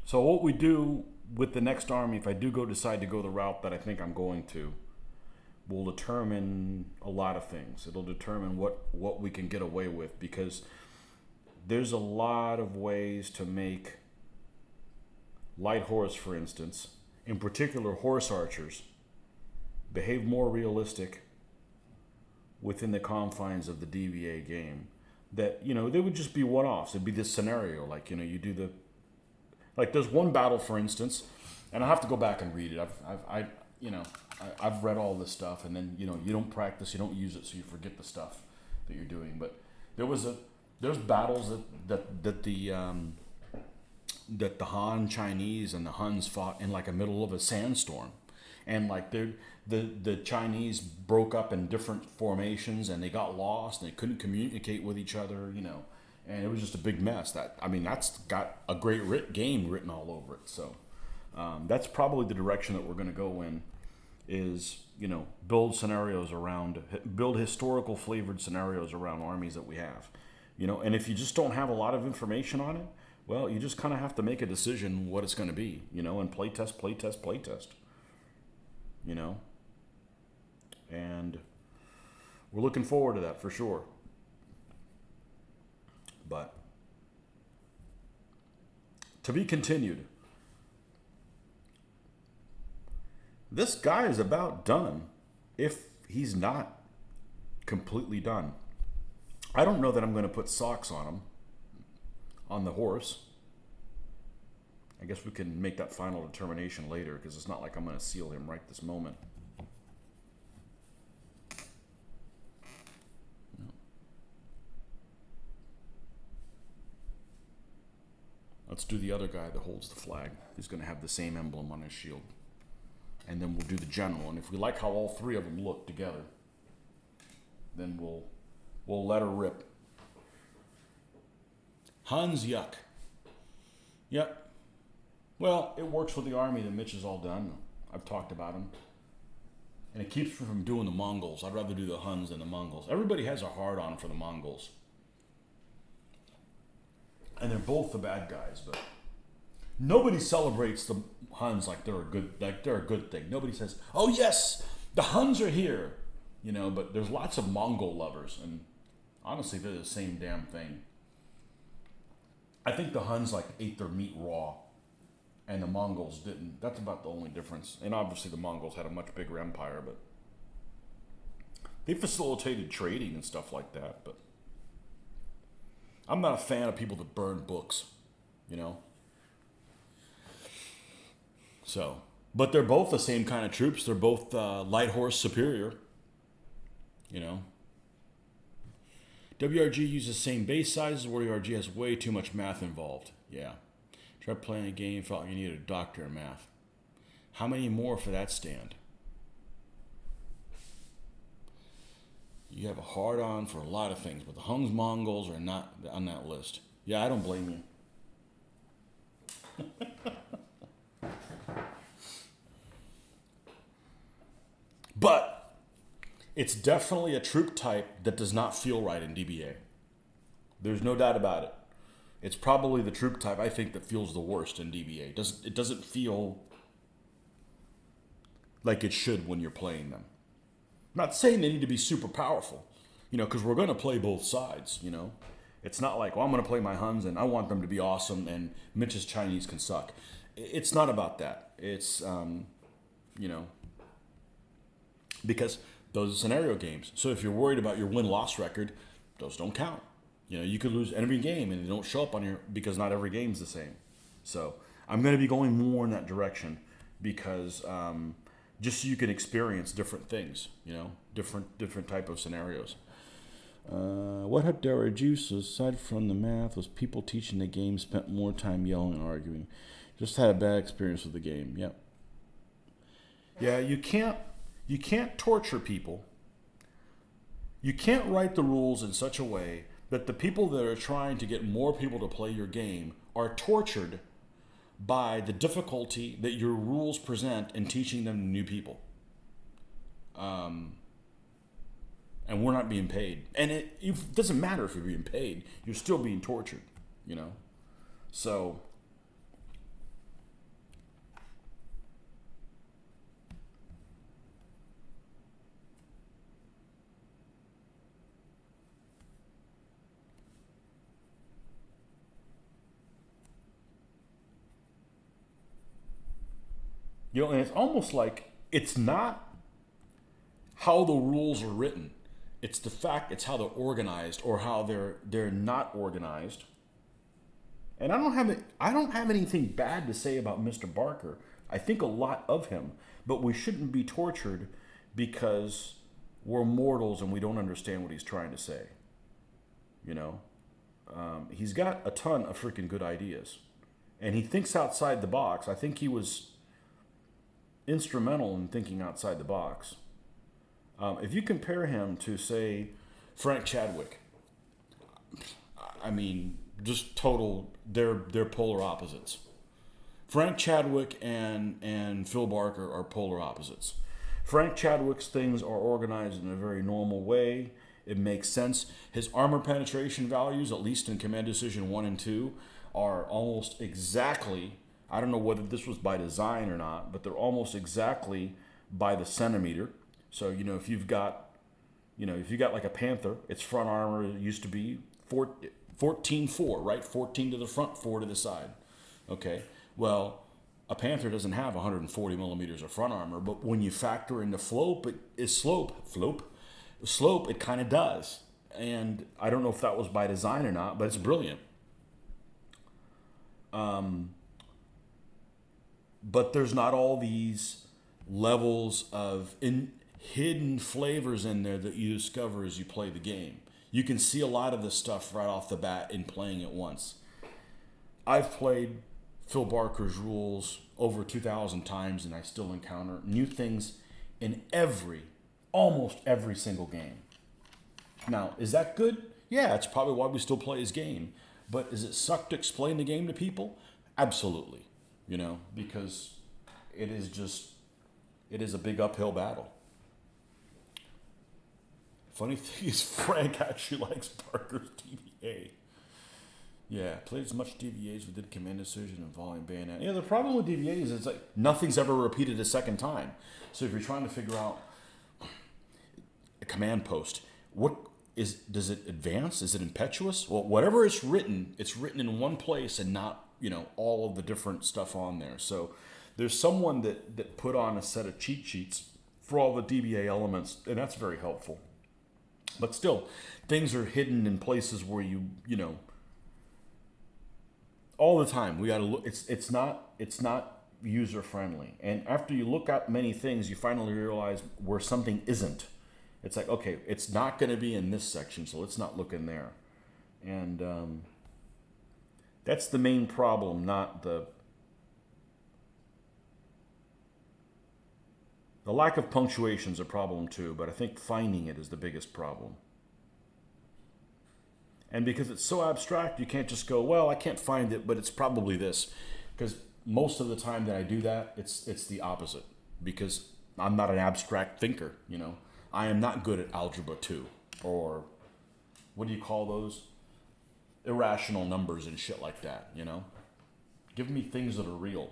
So what we do with the next army, if I do decide to go the route that I think I'm going to, will determine a lot of things. It'll determine what we can get away with, because there's a lot of ways to make light horse, for instance, in particular horse archers, behave more realistic within the confines of the DVA game. That, you know, they would just be one-offs. It'd be this scenario, like, you know, you do the... Like, there's one battle, for instance, and I have to go back and read it. I've read all this stuff, and then, you know, you don't practice, you don't use it, so you forget the stuff that you're doing. But there's battles that the Han Chinese and the Huns fought in like a middle of a sandstorm, and like the Chinese broke up in different formations, and they got lost, and they couldn't communicate with each other, you know. And it was just a big mess. That's got a great game written all over it. So that's probably the direction that we're going to go in, is, you know, build historical flavored scenarios around armies that we have. You know, and if you just don't have a lot of information on it, well, you just kind of have to make a decision what it's going to be, you know, and play test. You know, and we're looking forward to that for sure. But to be continued. This guy is about done, if he's not completely done. I don't know that I'm going to put socks on him, on the horse. I guess we can make that final determination later, because it's not like I'm going to seal him right this moment. Let's do the other guy that holds the flag. He's going to have the same emblem on his shield. And then we'll do the general. And if we like how all three of them look together, then we'll let her rip. Huns, yuck. Yep. Well, it works with the army that Mitch has all done. I've talked about him. And it keeps me from doing the Mongols. I'd rather do the Huns than the Mongols. Everybody has a hard-on for the Mongols. And they're both the bad guys, but nobody celebrates the Huns like they're a good thing. Nobody says, "Oh yes, the Huns are here," you know. But there's lots of Mongol lovers, and honestly, they're the same damn thing. I think the Huns like ate their meat raw, and the Mongols didn't. That's about the only difference. And obviously, the Mongols had a much bigger empire, but they facilitated trading and stuff like that. But I'm not a fan of people that burn books, you know. So, but they're both the same kind of troops. They're both light horse superior, you know. WRG uses the same base sizes. WRG has way too much math involved. Yeah. Try playing a game, felt like you needed a doctor in math. How many more for that stand? You have a hard-on for a lot of things, but the Huns Mongols are not on that list. Yeah, I don't blame you. But it's definitely a troop type that does not feel right in DBA. There's no doubt about it. It's probably the troop type I think that feels the worst in DBA. It doesn't feel like it should when you're playing them. I'm not saying they need to be super powerful, you know, because we're going to play both sides, you know. It's not like, well, I'm going to play my Huns and I want them to be awesome and Mitch's Chinese can suck. It's not about that. It's, you know, because those are scenario games. So if you're worried about your win-loss record, those don't count. You know, you could lose every game and they don't show up on your, because not every game's the same. So I'm going to be going more in that direction because just so you can experience different things, you know, different type of scenarios. What helped our reduce, aside from the math, was people teaching the game spent more time yelling and arguing. Just had a bad experience with the game. Yep. Yeah, you can't torture people. You can't write the rules in such a way that the people that are trying to get more people to play your game are tortured by the difficulty that your rules present in teaching them to new people. And we're not being paid. And it doesn't matter if you're being paid. You're still being tortured, you know? So, you know, and it's almost like it's not how the rules are written. It's the fact it's how they're organized or how they're not organized. And I don't have anything bad to say about Mr. Barker. I think a lot of him, but we shouldn't be tortured because we're mortals and we don't understand what he's trying to say. You know, he's got a ton of freaking good ideas, and he thinks outside the box. I think he was instrumental in thinking outside the box. If you compare him to, say, Frank Chadwick, I mean, just total, they're polar opposites. Frank Chadwick and Phil Barker are polar opposites. Frank Chadwick's things are organized in a very normal way. It makes sense. His armor penetration values, at least in Command Decision 1 and 2, are almost exactly, I don't know whether this was by design or not, but they're almost exactly by the centimeter. So, you know, if you've got like a Panther, its front armor used to be 14-4, right? 14 to the front, 4 to the side. Okay. Well, a Panther doesn't have 140 millimeters of front armor, but when you factor in the slope, it kind of does. And I don't know if that was by design or not, but it's brilliant. But there's not all these levels of hidden flavors in there that you discover as you play the game. You can see a lot of this stuff right off the bat in playing it once. I've played Phil Barker's rules over 2,000 times, and I still encounter new things in almost every single game. Now, is that good? Yeah, it's probably why we still play his game. But is it suck to explain the game to people? Absolutely. You know, because it is a big uphill battle. Funny thing is, Frank actually likes Barker's DVA. Yeah, played as much DVA as we did Command Decision and Volume Bayonet. Yeah, the problem with DVA is it's like nothing's ever repeated a second time. So if you're trying to figure out a command post, does it advance? Is it impetuous? Well, whatever it's written in one place and not, you know, all of the different stuff on there. So there's someone that put on a set of cheat sheets for all the DVA elements, and that's very helpful. But still, things are hidden in places where you know, all the time. We got to look. It's not user friendly. And after you look at many things, you finally realize where something isn't. It's like, okay, it's not going to be in this section, so let's not look in there. And that's the main problem, not the lack of punctuation is a problem too, but I think finding it is the biggest problem. And because it's so abstract, you can't just go, well, I can't find it, but it's probably this. Because most of the time that I do that, it's the opposite. Because I'm not an abstract thinker, you know. I am not good at algebra 2, or what do you call those? Irrational numbers and shit like that, you know. Give me things that are real.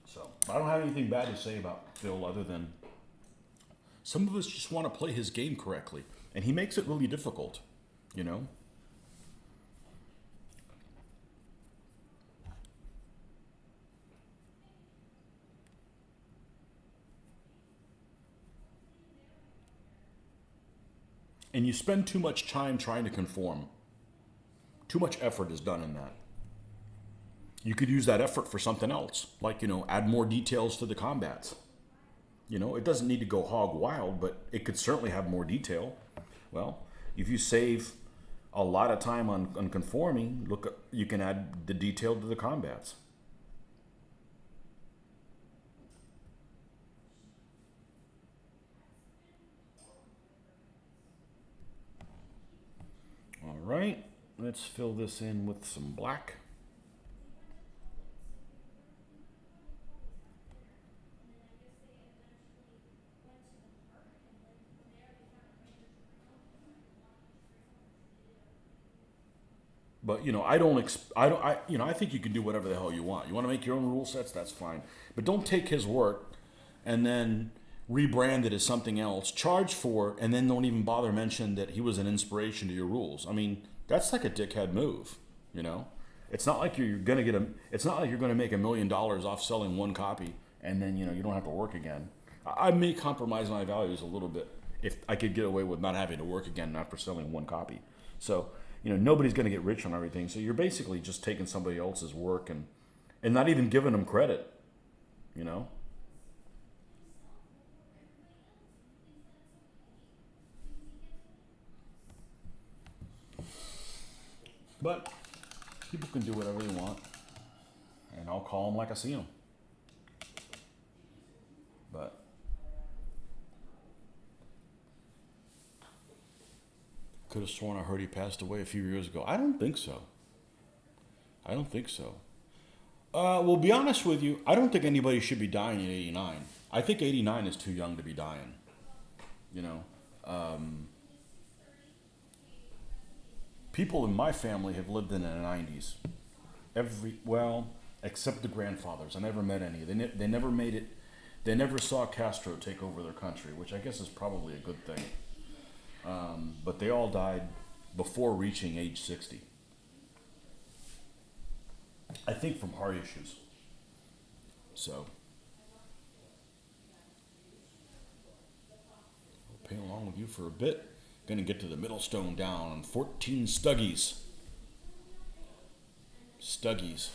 So, I don't have anything bad to say about Phil other than some of us just want to play his game correctly, and he makes it really difficult, you know. and you spend too much time trying to conform. Too much effort is done in that. You could use that effort for something else, like, add more details to the combats. It doesn't need to go hog wild, but it could certainly have more detail. Well, if you save a lot of time on conforming, you can add the detail to the combats. All right, let's fill this in with some black. But I think you can do whatever the hell you want. You want to make your own rule sets, that's fine. But don't take his work and then rebrand it as something else, charge for it, and then don't even bother mention that he was an inspiration to your rules. I mean, that's like a dickhead move. It's not like you're gonna It's not like you're gonna make $1 million off selling one copy, and then you don't have to work again. I may compromise my values a little bit if I could get away with not having to work again after selling one copy. So. Nobody's going to get rich on everything. So you're basically just taking somebody else's work and not even giving them credit, But people can do whatever they want, and I'll call them like I see them. But could have sworn I heard he passed away a few years ago. I don't think so. Well, be honest with you, I don't think anybody should be dying at 89. I think 89 is too young to be dying. People in my family have lived in the 90s. Except the grandfathers. I never met any. They never made it. They never saw Castro take over their country, which I guess is probably a good thing. But they all died before reaching age 60. I think from heart issues. So, I'll play along with you for a bit. Gonna get to the middle stone down on 14 Stuggies. Stuggies.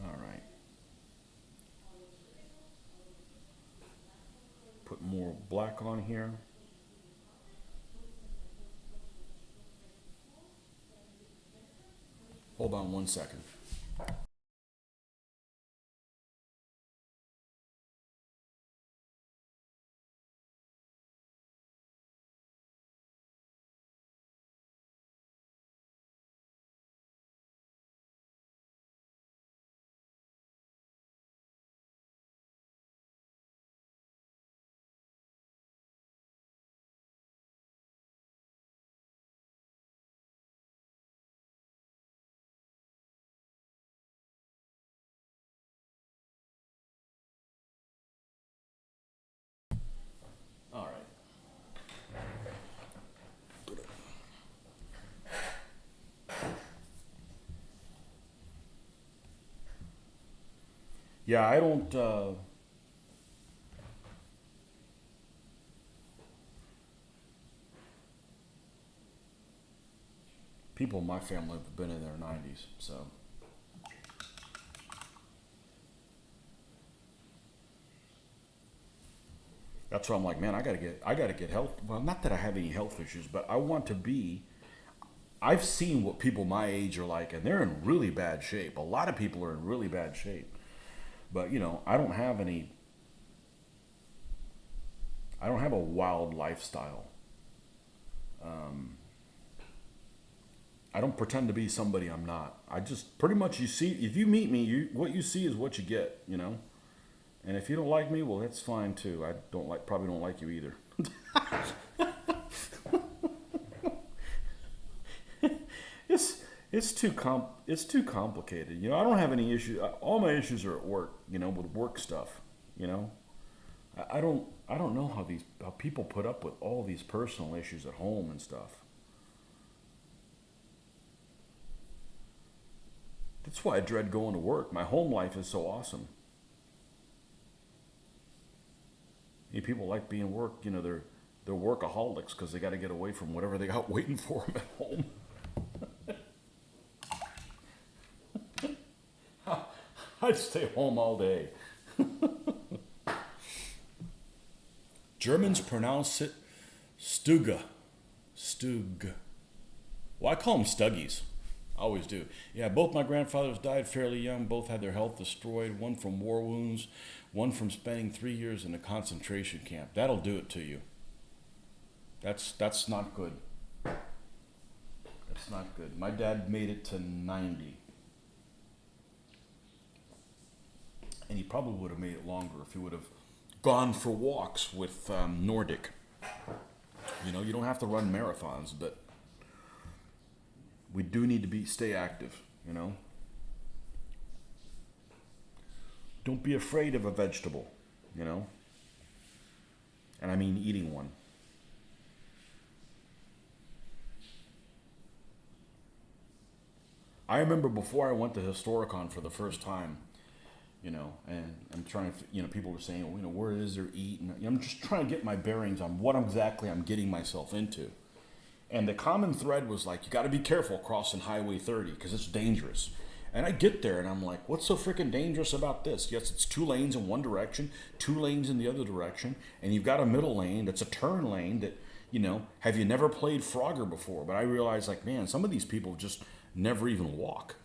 All right. Put more black on here. Hold on 1 second. All right. Yeah, I don't. People in my family have been in their 90s, so. That's why I'm like, man, I gotta get health. Well, not that I have any health issues, but I want to be. I've seen what people my age are like, and they're in really bad shape. A lot of people are in really bad shape, but I don't have any. I don't have a wild lifestyle. I don't pretend to be somebody I'm not. I just pretty much you see if you meet me, what you see is what you get. And if you don't like me, well, that's fine too. I probably don't like you either. It's too complicated. I don't have any issues. All my issues are at work. With work stuff. I don't know how people put up with all these personal issues at home and stuff. That's why I dread going to work. My home life is so awesome. People like being work. They're workaholics because they got to get away from whatever they got waiting for them at home. I'd stay home all day. Germans pronounce it Stuga. Stug. Well, I call them Stuggies. I always do. Yeah, both my grandfathers died fairly young. Both had their health destroyed. One from war wounds, one from spending 3 years in a concentration camp. That'll do it to you. That's not good. That's not good. My dad made it to 90. And he probably would have made it longer if he would have gone for walks with Nordic. You don't have to run marathons, but we do need to stay active, Don't be afraid of a vegetable, And I mean eating one. I remember before I went to Historicon for the first time, and I'm trying to, people were saying, where is there eat? And I'm just trying to get my bearings on what exactly I'm getting myself into. And the common thread was like, you got to be careful crossing Highway 30 because it's dangerous. And I get there and I'm like, what's so freaking dangerous about this? Yes, it's 2 lanes in one direction, 2 lanes in the other direction, and you've got a middle lane that's a turn lane that, have you never played Frogger before? But I realized, like, man, some of these people just never even walk,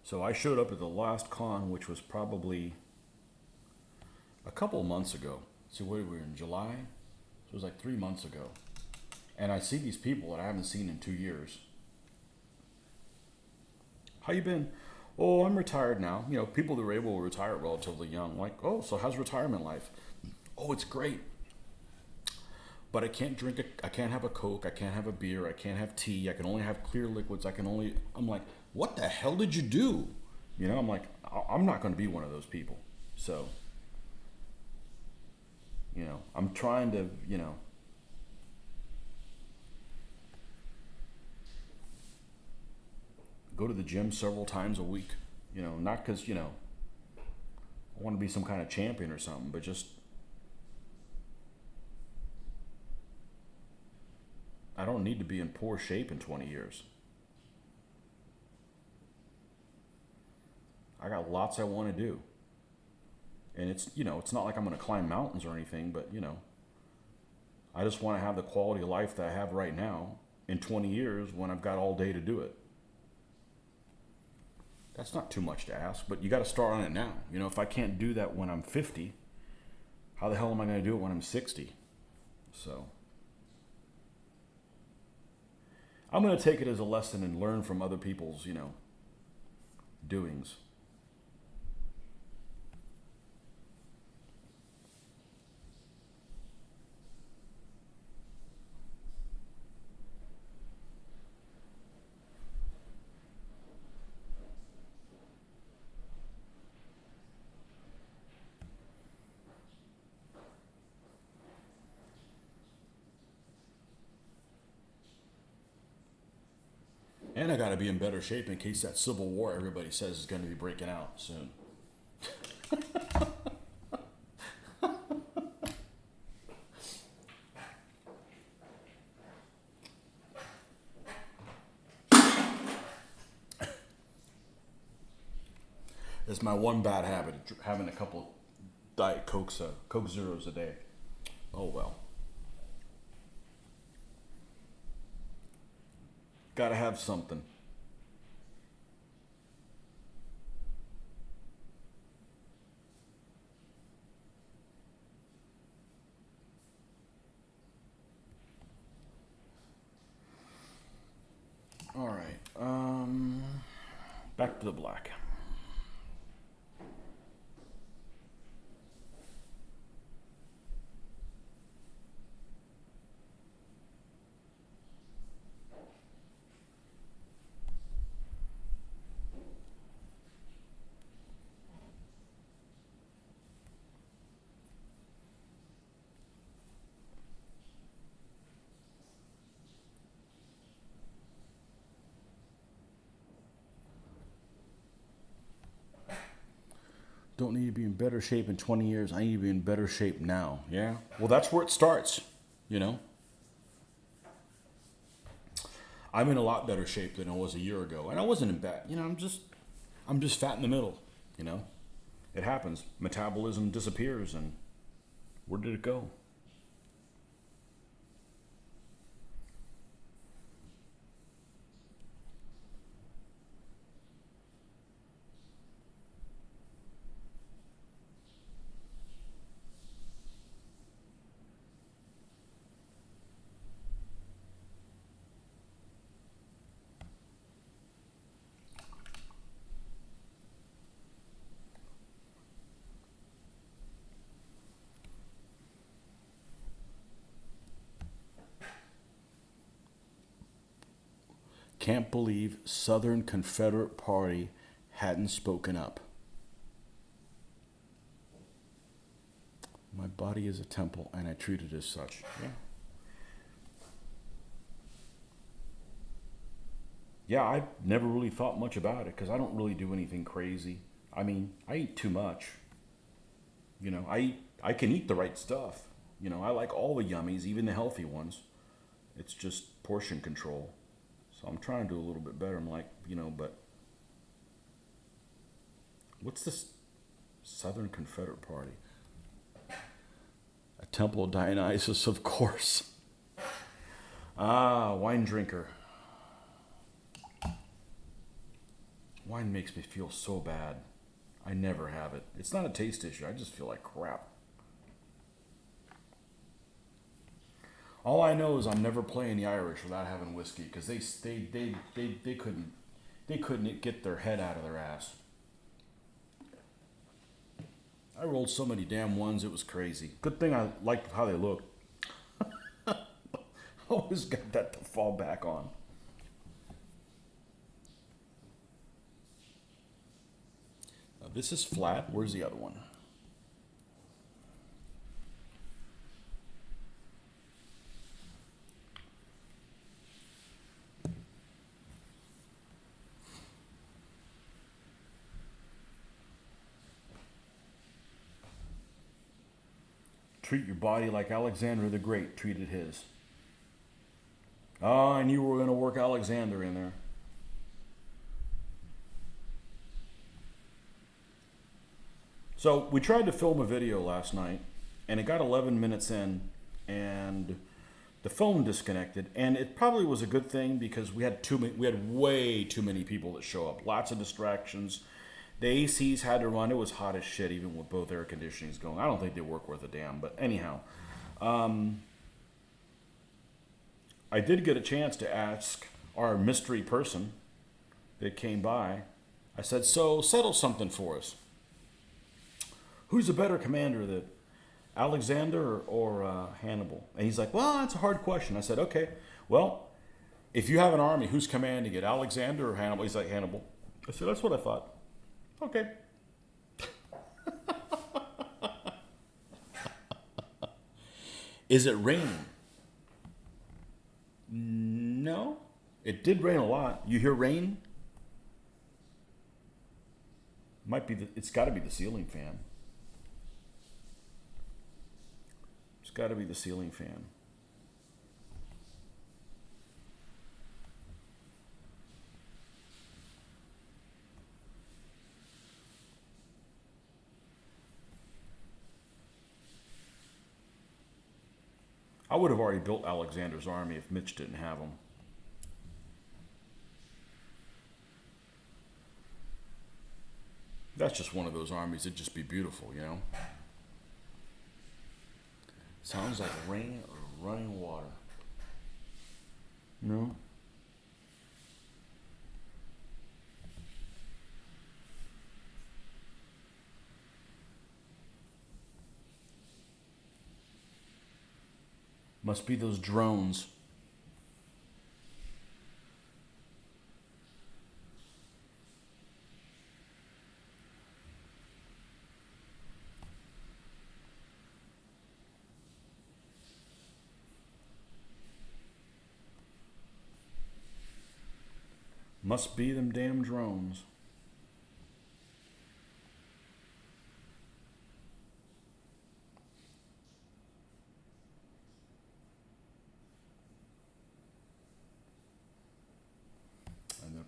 So I showed up at the last con, which was probably a couple months ago. So we were in July, so it was like 3 months ago. And I see these people that I haven't seen in 2 years. How you been? Oh, I'm retired now. People that were able to retire relatively young. Like, oh, so how's retirement life? Oh, it's great. But I can't drink I can't have a Coke, I can't have a beer, I can't have tea, I can only have clear liquids, I'm like, what the hell did you do? I'm like, I'm not going to be one of those people. So, I'm trying to, go to the gym several times a week. Not because, I want to be some kind of champion or something, but just, I don't need to be in poor shape in 20 years. I got lots I want to do. And it's not like I'm going to climb mountains or anything, but, I just want to have the quality of life that I have right now in 20 years when I've got all day to do it. That's not too much to ask, but you got to start on it now. If I can't do that when I'm 50, how the hell am I going to do it when I'm 60? So I'm going to take it as a lesson and learn from other people's, doings. And I got to be in better shape in case that civil war everybody says is going to be breaking out soon. It's my one bad habit, having a couple Diet Cokes, Coke Zeros a day. Oh well. Gotta have something. All right. Back to the black. Don't need to be in better shape in 20 years. I need to be in better shape now. Yeah. Well, that's where it starts, you know. I'm in a lot better shape than I was a year ago. And I wasn't in bad. You know, I'm just fat in the middle, you know. It happens. Metabolism disappears, and where did it go? Can't believe Southern Confederate Party hadn't spoken up. My body is a temple, and I treat it as such. Yeah. Yeah, I never really thought much about it because I don't really do anything crazy. I mean, I eat too much. You know, I can eat the right stuff. You know, I like all the yummies, even the healthy ones. It's just portion control. So I'm trying to do a little bit better. I'm like, you know, but what's this Southern Confederate Party? A temple of Dionysus, of course. Ah, wine drinker. Wine makes me feel so bad. I never have it. It's not a taste issue. I just feel like crap. All I know is I'm never playing the Irish without having whiskey because they couldn't get their head out of their ass. I rolled so many damn ones, it was crazy. Good thing I liked how they looked. Always got that to fall back on. Now this is flat. Where's the other one? Treat your body like Alexander the Great treated his. Oh, I knew we were going to work Alexander in there. So we tried to film a video last night, and it got 11 minutes in, and the phone disconnected. And it probably was a good thing because we had way too many people that show up. Lots of distractions. The ACs had to run. It was hot as shit, even with both air conditionings going. I don't think they work worth a damn. But anyhow, I did get a chance to ask our mystery person that came by. I said, so settle something for us. Who's a better commander, that Alexander or Hannibal? And he's like, well, that's a hard question. I said, okay, well, if you have an army, who's commanding it, Alexander or Hannibal? He's like, Hannibal. I said, that's what I thought. Okay. Is it raining? No. It did rain a lot. You hear rain? It's got to be the ceiling fan. It's got to be the ceiling fan. I would have already built Alexander's army if Mitch didn't have them. That's just one of those armies that'd just be beautiful, you know? Sounds like rain or running water. No? Must be those drones. Must be them damn drones.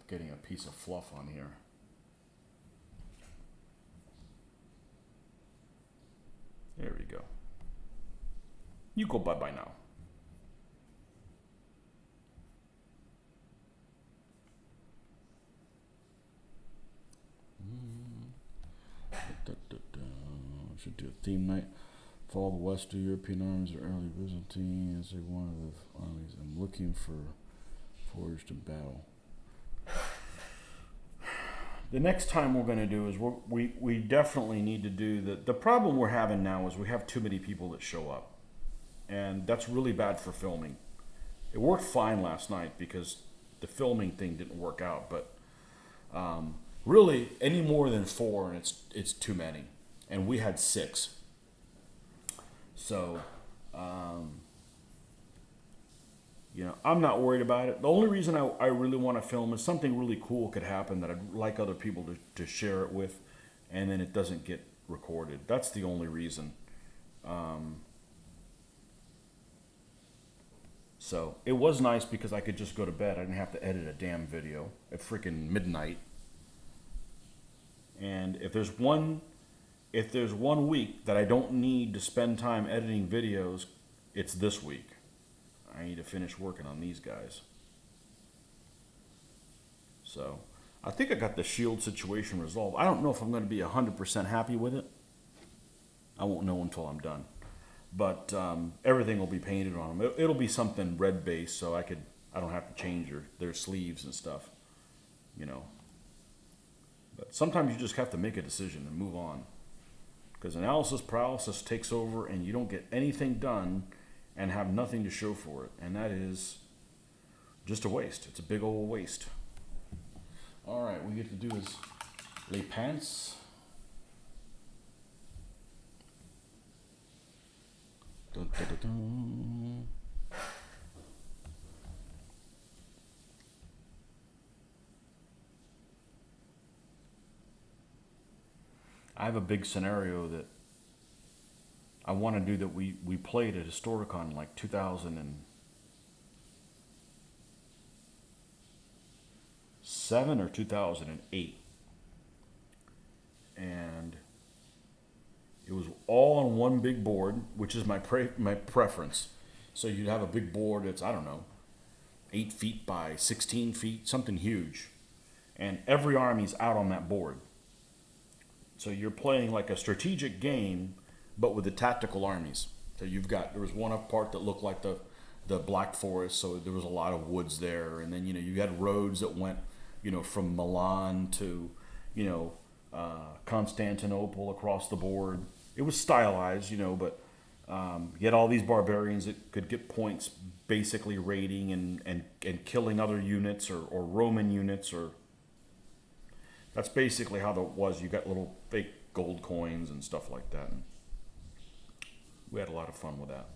getting a piece of fluff on here. There we go. You go bye-bye now. Should do a theme night. Fall the Western European armies or early Byzantine as they one of the armies. I'm looking for forged in battle. The next time we're going to do is we definitely need to do the problem we're having now is we have too many people that show up, and that's really bad for filming. It worked fine last night because the filming thing didn't work out, but really any more than 4 and it's too many, and we had 6. So you know, I'm not worried about it. The only reason I really want to film is something really cool could happen that I'd like other people to share it with, and then it doesn't get recorded. That's the only reason. So it was nice because I could just go to bed. I didn't have to edit a damn video at freaking midnight. And if there's one week that I don't need to spend time editing videos, it's this week. I need to finish working on these guys. So I think I got the shield situation resolved. I don't know if I'm going to be 100% happy with it. I won't know until I'm done. But everything will be painted on them. It'll be something red based, so I don't have to change their sleeves and stuff, you know. But sometimes you just have to make a decision and move on, because analysis paralysis takes over, and you don't get anything done and have nothing to show for it, and that is just a waste. It's a big old waste. All right, what we get to do is les pants. Dun, dun, dun, dun. I have a big scenario that I want to do that we played at Historicon like 2007 or 2008. And it was all on one big board, which is my preference. So you'd have a big board that's, I don't know, 8 feet by 16 feet, something huge. And every army's out on that board. So you're playing like a strategic game, but with the tactical armies. So there was one up part that looked like the Black Forest, so there was a lot of woods there. And then, you know, you had roads that went, you know, from Milan to, you know, Constantinople across the board. It was stylized, you know, but you had all these barbarians that could get points basically raiding and killing other units or Roman units, or that's basically how that was. You got little fake gold coins and stuff like that. And we had a lot of fun with that.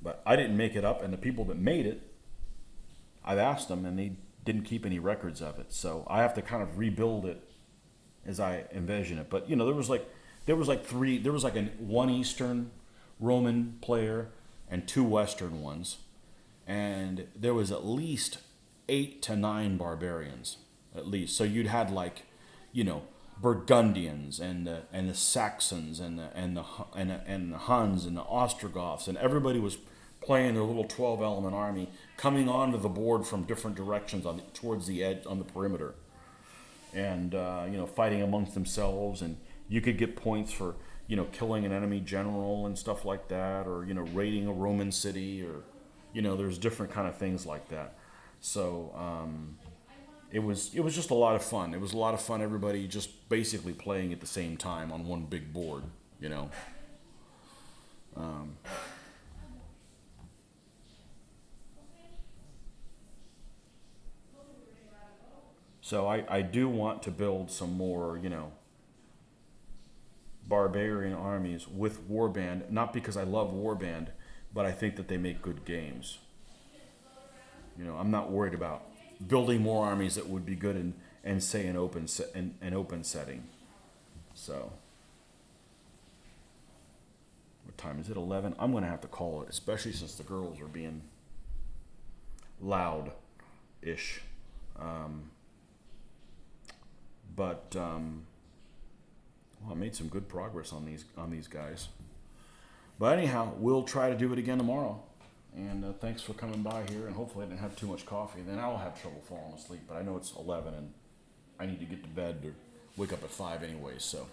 But I didn't make it up, and the people that made it, I've asked them, and they didn't keep any records of it. So I have to kind of rebuild it as I envision it. But, you know, there was like one Eastern Roman player and 2 Western ones, and there was at least 8 to 9 barbarians, at least. So you'd had, like, you know, Burgundians and the Saxons and the Huns and the Ostrogoths, and everybody was playing their little 12-element army coming onto the board from different directions towards the edge on the perimeter, and you know, fighting amongst themselves. And you could get points for, you know, killing an enemy general and stuff like that, or, you know, raiding a Roman city, or, you know, there's different kind of things like that. So it was just a lot of fun. It was a lot of fun. Everybody just basically playing at the same time on one big board, you know. So I do want to build some more, you know, barbarian armies with Warband, not because I love Warband, but I think that they make good games. You know, I'm not worried about building more armies that would be good in say an open setting. So what time is it? 11. I'm going to have to call it, especially since the girls are being loud-ish. But well, I made some good progress on these guys. But anyhow, we'll try to do it again tomorrow. And thanks for coming by here. And hopefully I didn't have too much coffee. Then I'll have trouble falling asleep. But I know it's 11 and I need to get to bed or wake up at 5 anyway. So.